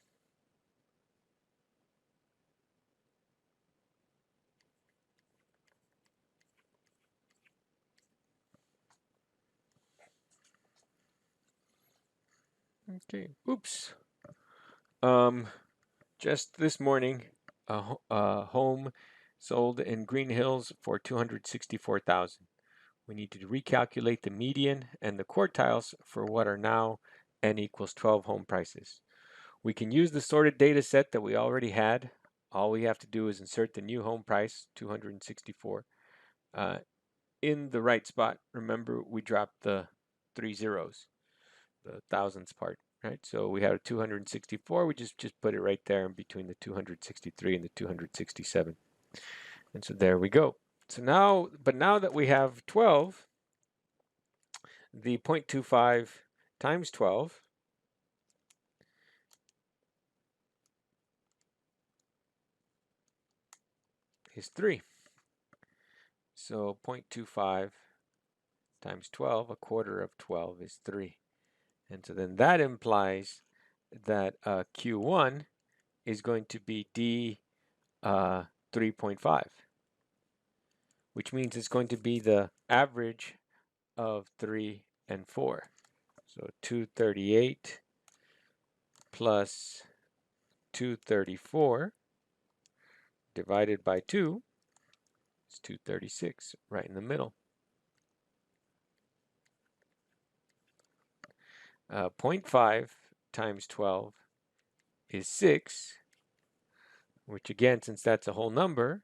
Okay, oops. Just this morning, a home sold in Green Hills for $264,000. We need to recalculate the median and the quartiles for what are now n equals 12 home prices. We can use the sorted data set that we already had. All we have to do is insert the new home price, 264, in the right spot. Remember, we dropped the 3 zeros, the thousands part, right? So we have 264. We just put it right there in between the 263 and the 267. And so there we go. So now, but now that we have 12, the 0.25 times 12 is 3. So 0.25 times 12, a quarter of 12 is 3. And so then that implies that Q1 is going to be D 3.5, which means it's going to be the average of 3 and 4. So 238 plus 234 divided by 2 is 236, right in the middle. 0.5 times 12 is 6, which again, since that's a whole number,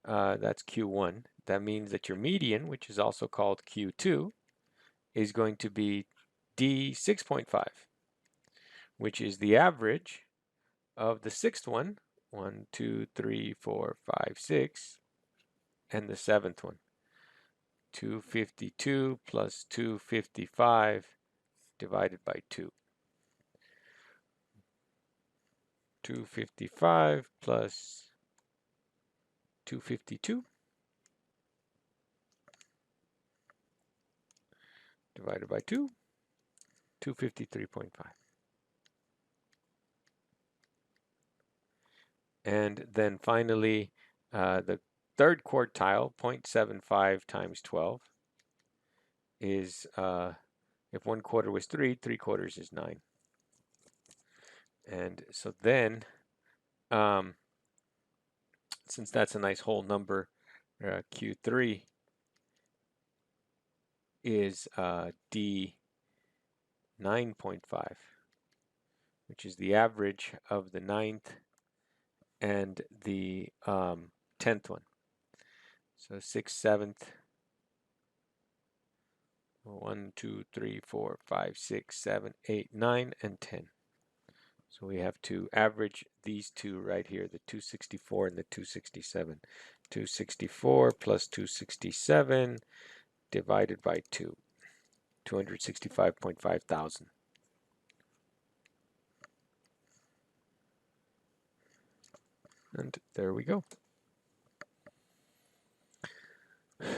that's Q1. That means that your median, which is also called Q2, is going to be D6.5, which is the average of the sixth one, 1, 2, 3, 4, 5, 6, and the seventh one, 252 plus 255 divided by 2. 255 plus 252 divided by 2, 253.5. And then finally, the third quartile, 0.75 times 12, is, if 1/4 was 3, 3/4 is 9. And so then, since that's a nice whole number, Q3 is D 9.5, which is the average of the 9th and the 10th one. So 6th, 7th, 1, 2, 3, 4, 5, 6, 7, 8, 9, and 10. So we have to average these two right here, the 264 and the 267. 264 plus 267 divided by 2, 265.5 thousand. And there we go.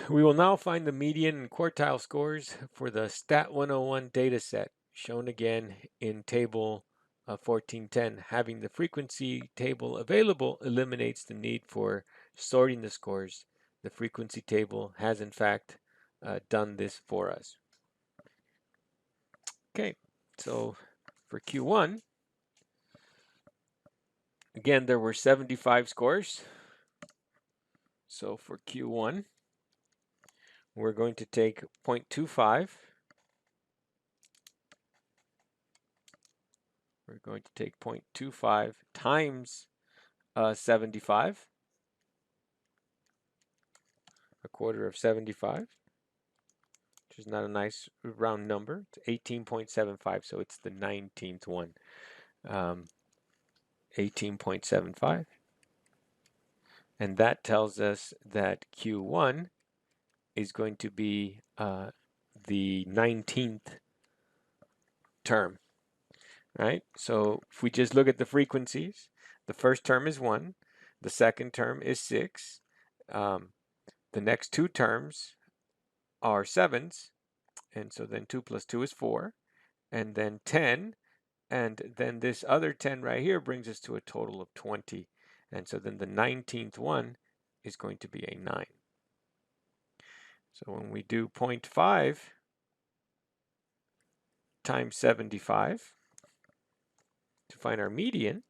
We will now find the median and quartile scores for the Stat 101 data set, shown again in table 1410. Having the frequency table available eliminates the need for sorting the scores. The frequency table has in fact done this for us. Okay, so for Q1, again, there were 75 scores. So for Q1, we're going to take 0.25. We're going to take 0.25 times 75, 1/4 of 75, which is not a nice round number. It's 18.75, so it's the 19th one. 18.75. And that tells us that Q1 is going to be the 19th term, right? So if we just look at the frequencies, the first term is 1, the second term is 6, the next two terms are 7s, and so then 2 plus 2 is 4, and then 10, and then this other 10 right here brings us to a total of 20, and so then the 19th one is going to be a 9. So when we do 0.5 times 75 to find our median,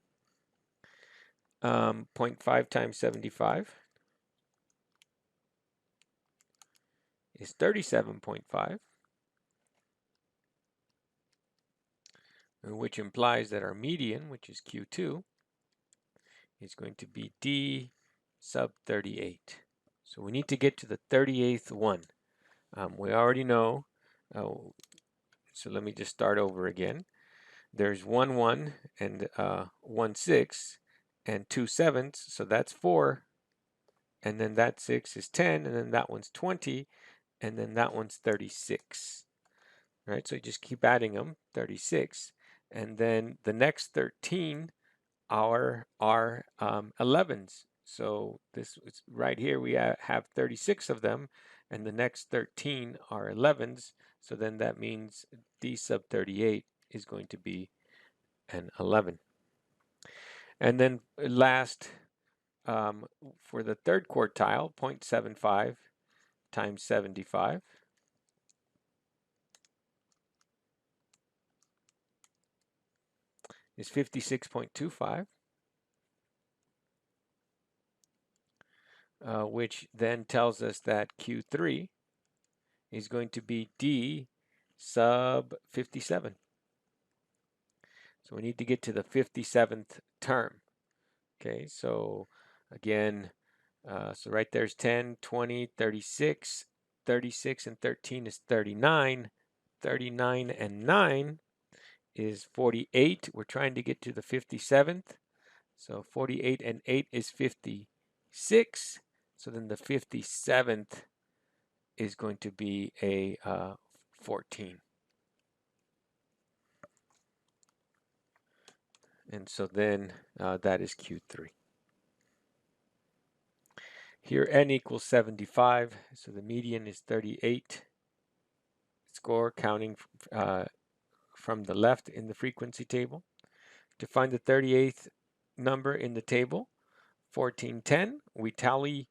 0.5 times 75 is 37.5, which implies that our median, which is Q2, is going to be D sub 38. So we need to get to the 38th one. We already know, so let me just start over again. There's 1 1 and 1 6 and 2 7s, so that's 4, and then that 6 is 10, and then that one's 20, and then that one's 36. Right, so you just keep adding them, 36, and then the next 13 are 11s. So this is right here, we have 36 of them, and the next 13 are 11s. So then that means D sub 38 is going to be an 11. And then last, for the third quartile, 0.75 times 75 is 56.25. which then tells us that Q3 is going to be D sub 57. So we need to get to the 57th term. Okay, so again, so right there's 10, 20, 36, 36 and 13 is 39, 39 and 9 is 48. We're trying to get to the 57th. So 48 and 8 is 56. So then the 57th is going to be a 14. And so then that is Q3. Here n equals 75, so the median is 38 score, counting from the left in the frequency table. To find the 38th number in the table, 1410, we tally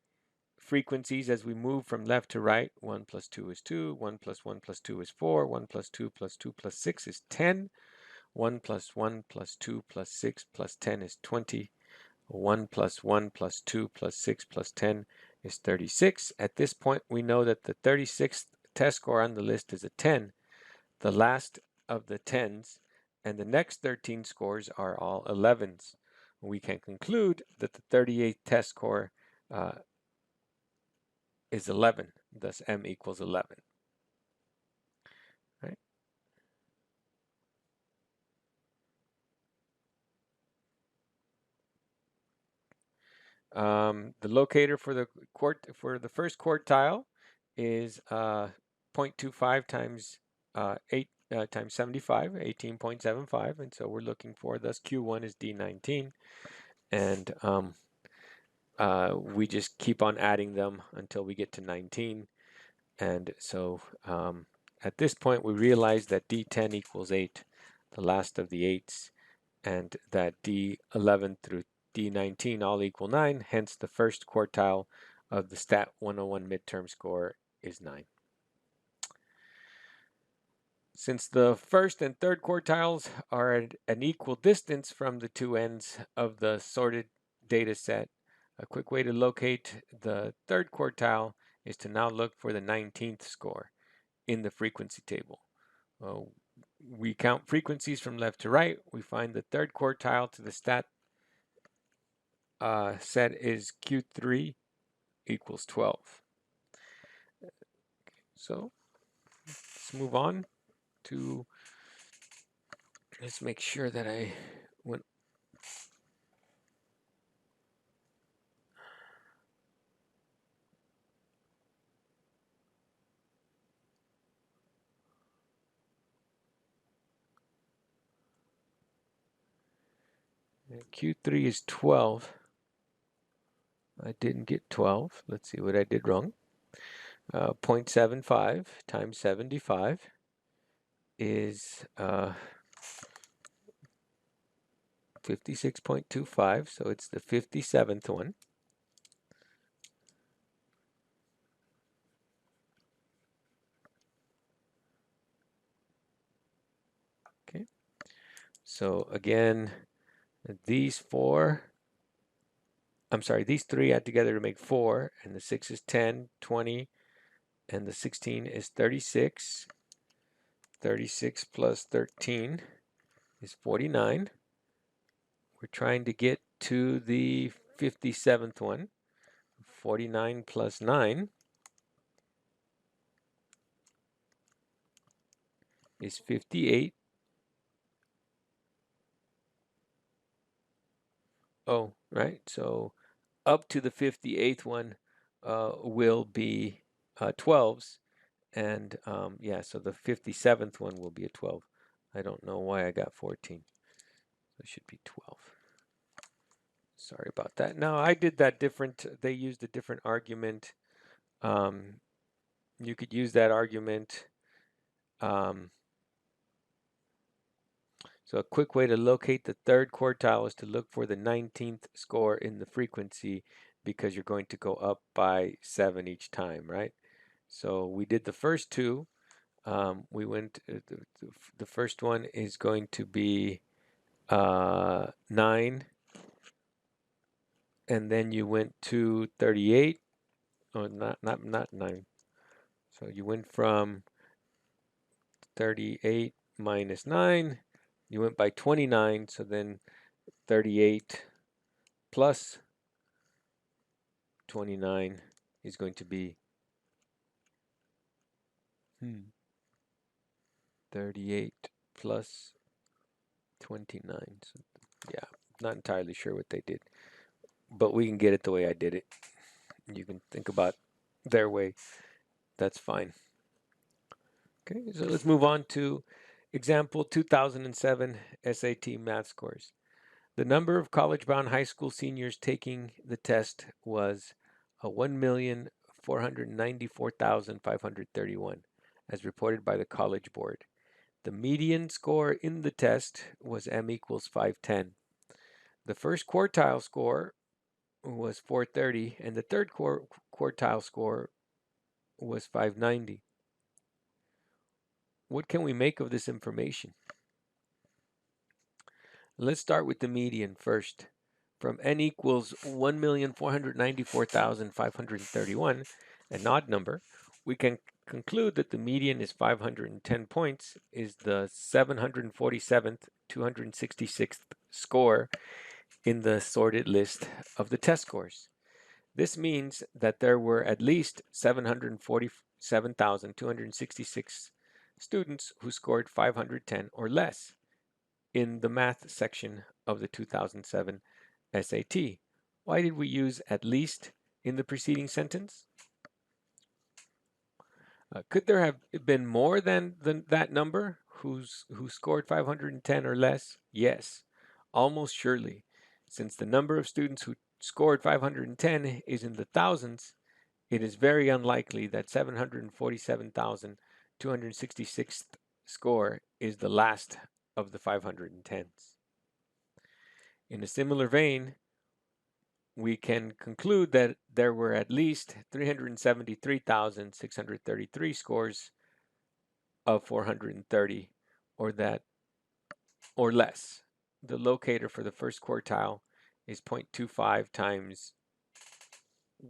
frequencies as we move from left to right. 1 plus 2 is 2, 1 plus 1 plus 2 is 4, 1 plus 2 plus 2 plus 6 is 10, 1 plus 1 plus 2 plus 6 plus 10 is 20, 1 plus 1 plus 2 plus 6 plus 10 is 36. At this point, we know that the 36th test score on the list is a 10, the last of the 10s, and the next 13 scores are all 11s. We can conclude that the 38th test score is 11, thus m equals 11. Right? The locator for the first quartile is 0.25 times 8 times 75, 18.75, and so we're looking for, thus Q1 is D19, and we just keep on adding them until we get to 19, and so at this point we realize that D10 equals 8, the last of the 8s, and that D11 through D19 all equal 9, hence the first quartile of the Stat 101 midterm score is 9. Since the first and third quartiles are at an equal distance from the two ends of the sorted data set, a quick way to locate the third quartile is to now look for the 19th score in the frequency table. We count frequencies from left to right. We find the third quartile to the stat set is Q3 equals 12. So let's move on to, let's make sure that I went. Q3 is 12. I didn't get 12. Let's see what I did wrong. 0.75 times 75 is 56.25, so it's the 57th one. Okay, so again, these three add together to make 4, and the 6 is 10, 20, and the 16 is 36. 36 plus 13 is 49. We're trying to get to the 57th one. 49 plus 9 is 58. Oh, right. So up to the 58th one will be 12s. And yeah, so the 57th one will be a 12. I don't know why I got 14. So it should be 12. Sorry about that. No, I did that different. They used a different argument. You could use that argument. So a quick way to locate the third quartile is to look for the 19th score in the frequency, because you're going to go up by 7 each time, right? So we did the first two. We went, the first one is going to be 9, and then you went to 38, Oh, not 9. So you went from 38 minus 9. You went by 29. So then 38 plus 29 is going to be 38 plus 29. So yeah, not entirely sure what they did, but we can get it the way I did it. You can think about their way. That's fine. Okay, so let's move on to example 2007 SAT math scores. The number of college-bound high school seniors taking the test was 1,494,531, as reported by the College Board. The median score in the test was M equals 510. The first quartile score was 430, and the third quartile score was 590. What can we make of this information? Let's start with the median first. From n equals 1,494,531, an odd number, we can conclude that the median is 510 points, is the 747th, 266th score in the sorted list of the test scores. This means that there were at least 747,266 students who scored 510 or less in the math section of the 2007 SAT. Why did we use at least in the preceding sentence? Could there have been more than that number who scored 510 or less? Yes, almost surely. Since the number of students who scored 510 is in the thousands, it is very unlikely that 747,266th score is the last of the 510s. In a similar vein, we can conclude that there were at least 373,633 scores of 430 or less. The locator for the first quartile is 0.25 times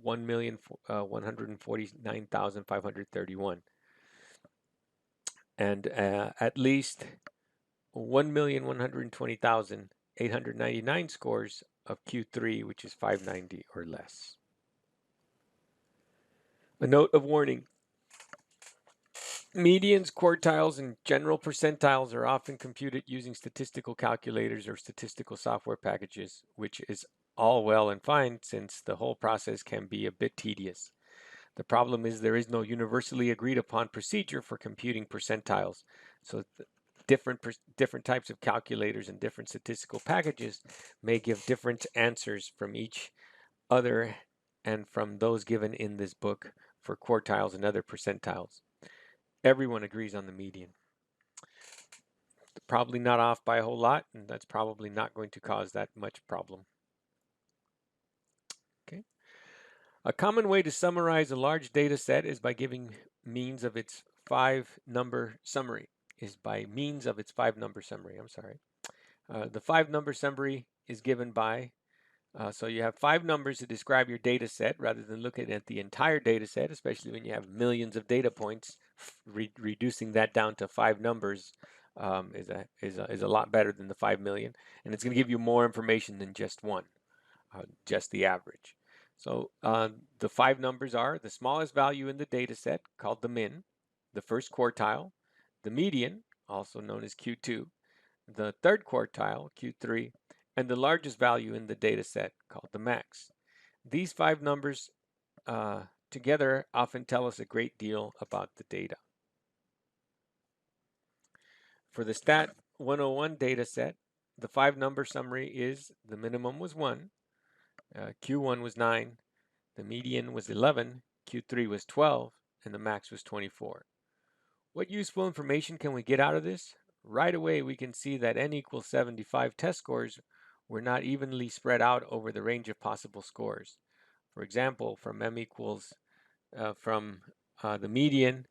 1,149,531, and at least 1,120,899 scores of Q3, which is 590 or less. A note of warning. Medians, quartiles, and general percentiles are often computed using statistical calculators or statistical software packages, which is all well and fine since the whole process can be a bit tedious. The problem is there is no universally agreed upon procedure for computing percentiles, so different types of calculators and different statistical packages may give different answers from each other and from those given in this book for quartiles and other percentiles. Everyone agrees on the median. Probably not off by a whole lot, and that's probably not going to cause that much problem. Okay. A common way to summarize a large data set is by giving means of its five-number summary. The five-number summary is given by, so you have 5 numbers to describe your data set rather than looking at the entire data set, especially when you have millions of data points. Reducing that down to 5 numbers is a lot better than the 5 million, and it's going to give you more information than just one, just the average. So the 5 numbers are the smallest value in the data set, called the min, the first quartile, the median, also known as Q2, the third quartile, Q3, and the largest value in the data set, called the max. These 5 numbers together often tell us a great deal about the data. For the Stat 101 data set, the 5-number summary is the minimum was 1, Q1 was 9, the median was 11, Q3 was 12, and the max was 24. What useful information can we get out of this? Right away, we can see that n equals 75 test scores were not evenly spread out over the range of possible scores. For example, from m equals the median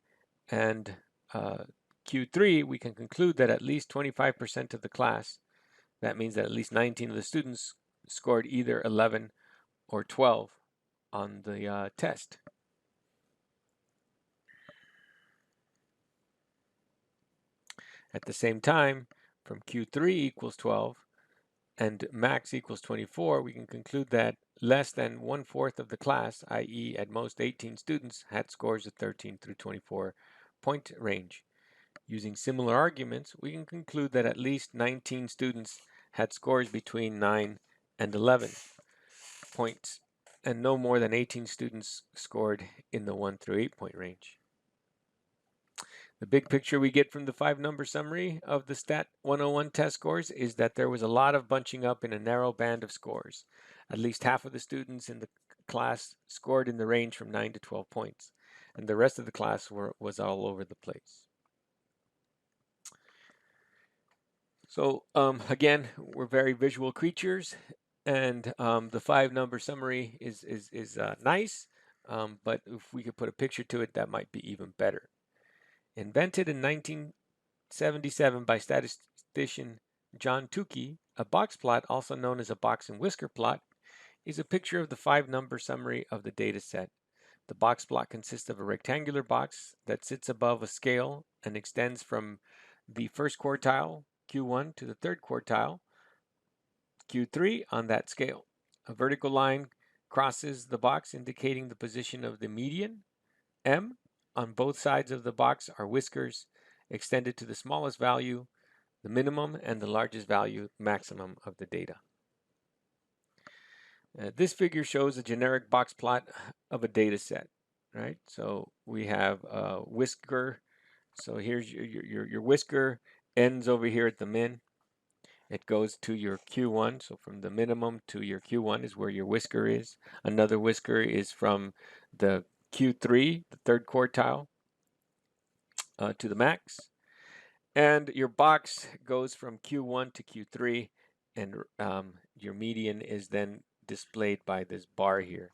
and Q3, we can conclude that at least 25% of the class, that means that at least 19 of the students scored either 11 or 12 on the test. At the same time, from Q3 equals 12 and max equals 24, we can conclude that less than 1/4 of the class, i.e. at most 18 students, had scores of 13 through 24 point range. Using similar arguments, we can conclude that at least 19 students had scores between 9 and 11 points, and no more than 18 students scored in the 1 through 8 point range. The big picture we get from the 5-number summary of the STAT 101 test scores is that there was a lot of bunching up in a narrow band of scores. At least half of the students in the class scored in the range from 9 to 12 points, and the rest of the class was all over the place. So again, we're very visual creatures, and the 5-number summary is nice, but if we could put a picture to it, that might be even better. Invented in 1977 by statistician John Tukey, a box plot, also known as a box and whisker plot, is a picture of the 5-number summary of the data set. The box plot consists of a rectangular box that sits above a scale and extends from the first quartile, Q1, to the third quartile, Q3, on that scale. A vertical line crosses the box indicating the position of the median, M. On both sides of the box are whiskers extended to the smallest value, the minimum, and the largest value, maximum, of the data. This figure shows a generic box plot of a data set, right? So we have a whisker. So here's your whisker ends over here at the min. It goes to your Q1. So from the minimum to your Q1 is where your whisker is. Another whisker is from the Q3, the third quartile, to the max. And your box goes from Q1 to Q3, and your median is then displayed by this bar here.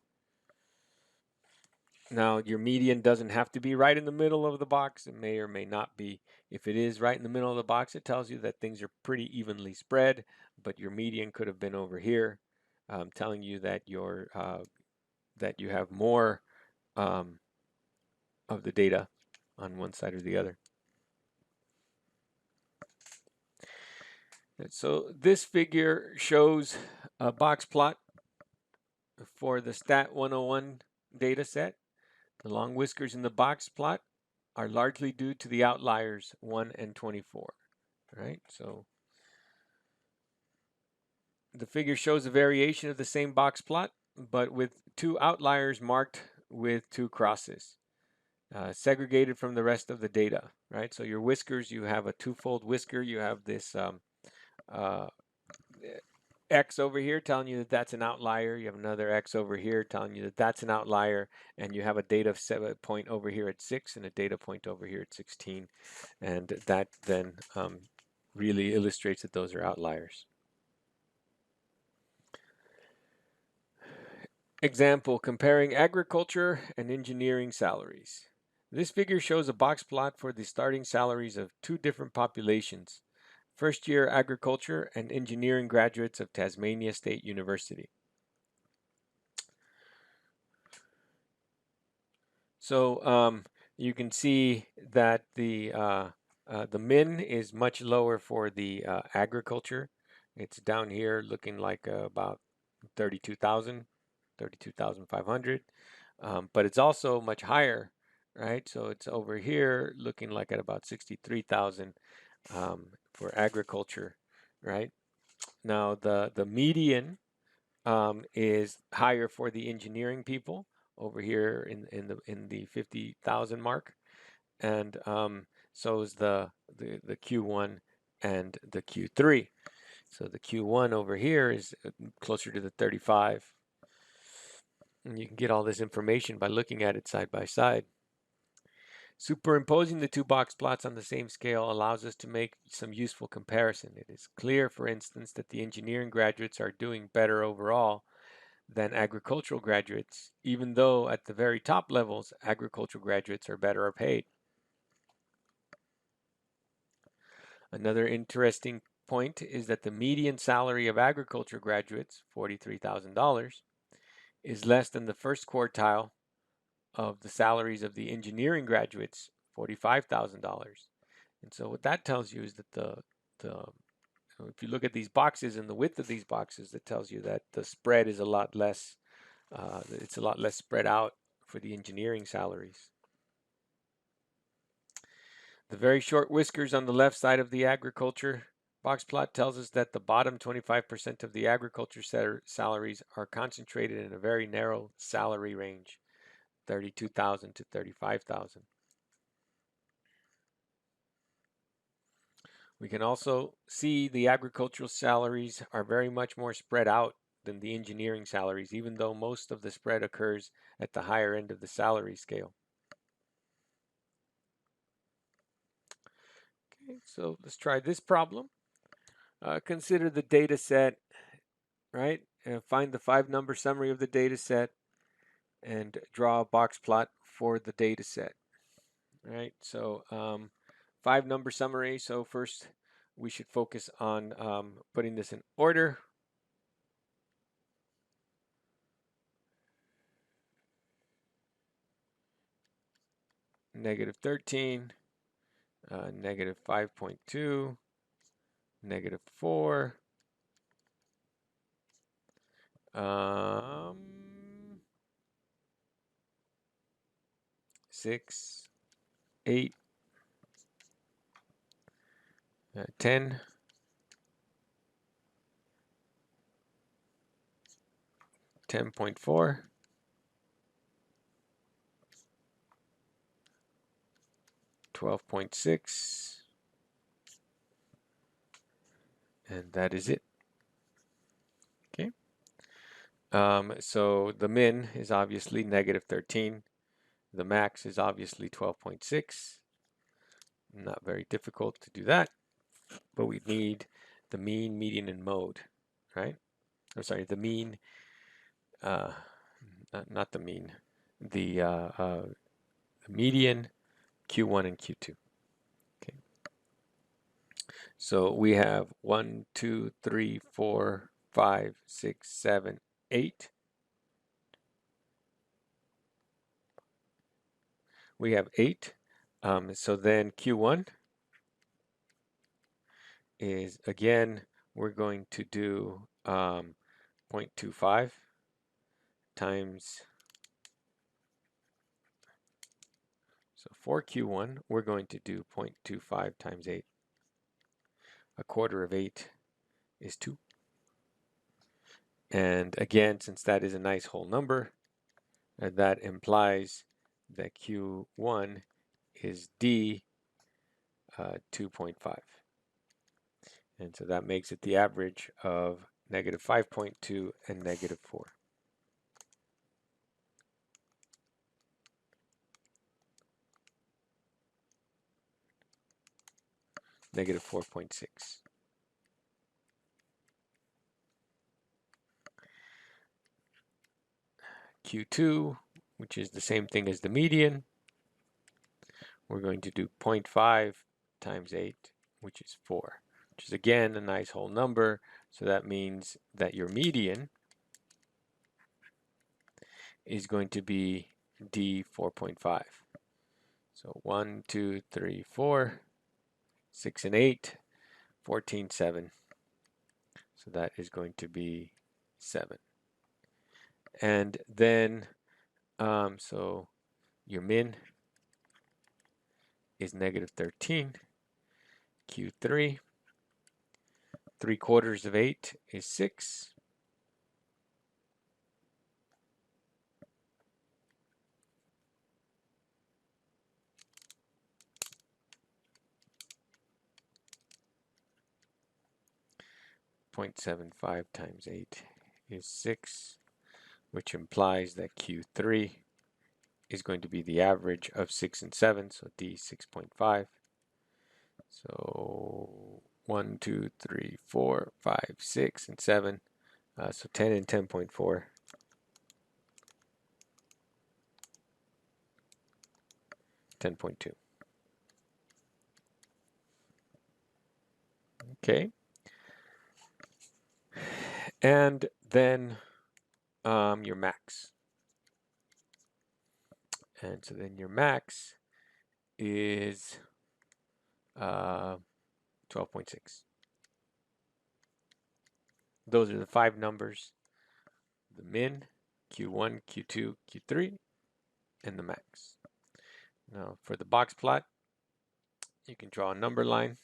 Now, your median doesn't have to be right in the middle of the box. It may or may not be. If it is right in the middle of the box, it tells you that things are pretty evenly spread, but your median could have been over here, telling you that that you have more of the data on one side or the other. So this figure shows a box plot for the STAT 101 data set. The long whiskers in the box plot are largely due to the outliers 1 and 24, right? So the figure shows a variation of the same box plot, but with 2 outliers marked with 2 crosses, segregated from the rest of the data, right? So your whiskers, you have a twofold whisker. You have this X over here telling you that that's an outlier. You have another X over here telling you that that's an outlier. And you have a data point over here at 6 and a data point over here at 16. And that then really illustrates that those are outliers. Example, comparing agriculture and engineering salaries. This figure shows a box plot for the starting salaries of 2 different populations: first-year agriculture and engineering graduates of Tasmania State University. So you can see that the min is much lower for the agriculture. It's down here looking like about 32,000, 32,500, but it's also much higher, right? So it's over here looking like at about 63,000 for agriculture, right? Now the median is higher for the engineering people over here in the 50,000 mark, and so is the Q1 and the Q3. So the Q1 over here is closer to the 35. And you can get all this information by looking at it side by side. Superimposing the 2 box plots on the same scale allows us to make some useful comparison. It is clear, for instance, that the engineering graduates are doing better overall than agricultural graduates, even though at the very top levels, agricultural graduates are better paid. Another interesting point is that the median salary of agriculture graduates, $43,000, is less than the first quartile of the salaries of the engineering graduates, $45,000. And so what that tells you is that if you look at these boxes and the width of these boxes, that tells you that the spread is a lot less, it's a lot less spread out for the engineering salaries. The very short whiskers on the left side of the agriculture box plot tells us that the bottom 25% of the agriculture salaries are concentrated in a very narrow salary range, 32,000 to 35,000. We can also see the agricultural salaries are very much more spread out than the engineering salaries, even though most of the spread occurs at the higher end of the salary scale. Okay, so let's try this problem. Consider the data set, right? Find the 5-number summary of the data set and draw a box plot for the data set, right? So 5-number summary. So first we should focus on putting this in order. Negative 13, negative 5.2, negative 4, 6, 8, 10, 10.4, 12.6, and that is it. Okay. So the min is obviously negative 13. The max is obviously 12.6. Not very difficult to do that, but we need the mean, median, and mode, right? I'm sorry, the mean, not the mean, the median, Q1 and Q2. Okay. So we have 1, 2, 3, 4, 5, 6, 7, 8. We have 8. So then Q1 is, again, we're going to do 0.25 times, so for Q1, we're going to do 0.25 times 8. A quarter of 8 is 2. And again, since that is a nice whole number, that implies that Q1 is D 2.5. And so that makes it the average of negative 5.2 and negative 4. Negative 4.6. Q2, which is the same thing as the median, we're going to do 0.5 times 8, which is 4, which is again a nice whole number. So that means that your median is going to be D 4.5. So 1, 2, 3, 4, 6, and 8, 14, 7. So that is going to be 7. And then, so your min is negative 13. Q3, 3/4 of 8 is 6. .75 times 8 is 6, which implies that Q3 is going to be the average of 6 and 7, so D 6.5. So 1, 2, 3, 4, 5, 6, and 7. So 10 and 10.4. 10.2. Okay. And then your max. And so then your max is 12.6. Those are the 5 numbers: the min, Q1, Q2, Q3, and the max. Now for the box plot, you can draw a number line.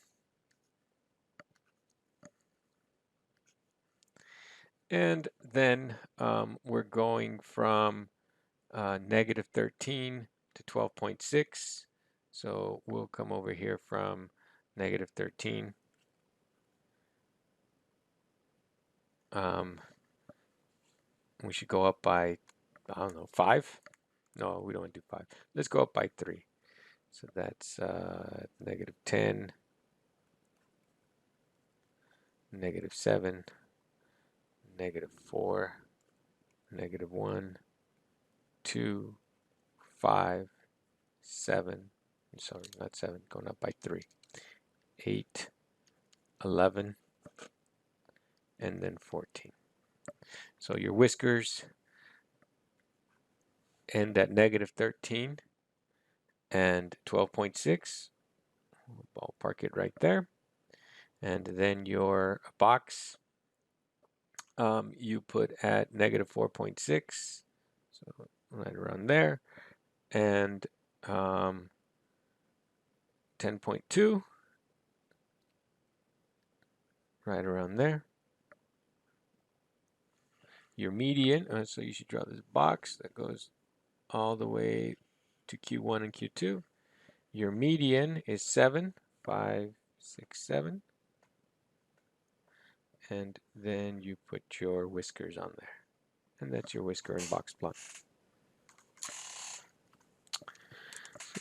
And then we're going from -13 to 12.6. So we'll come over here from -13. We should go up by, I don't know, 5? No, we don't want to do 5. Let's go up by 3. So that's -10, -7, -4, -1, 2, 5, 7. I'm sorry, not 7, going up by 3. 8, 11, and then 14. So your whiskers end at -13 and 12.6. Ballpark it right there. And then your box you put at -4.6, so right around there, and 10.2, right around there. Your median, so you should draw this box that goes all the way to Q1 and Q2. Your median is 7, 5, 6, 7. And then you put your whiskers on there. And that's your whisker and box plot.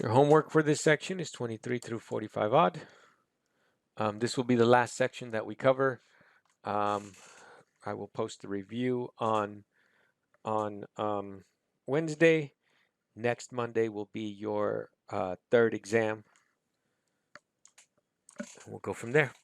Your homework for this section is 23 through 45 odd. This will be the last section that we cover. I will post the review on Wednesday. Next Monday will be your third exam. We'll go from there.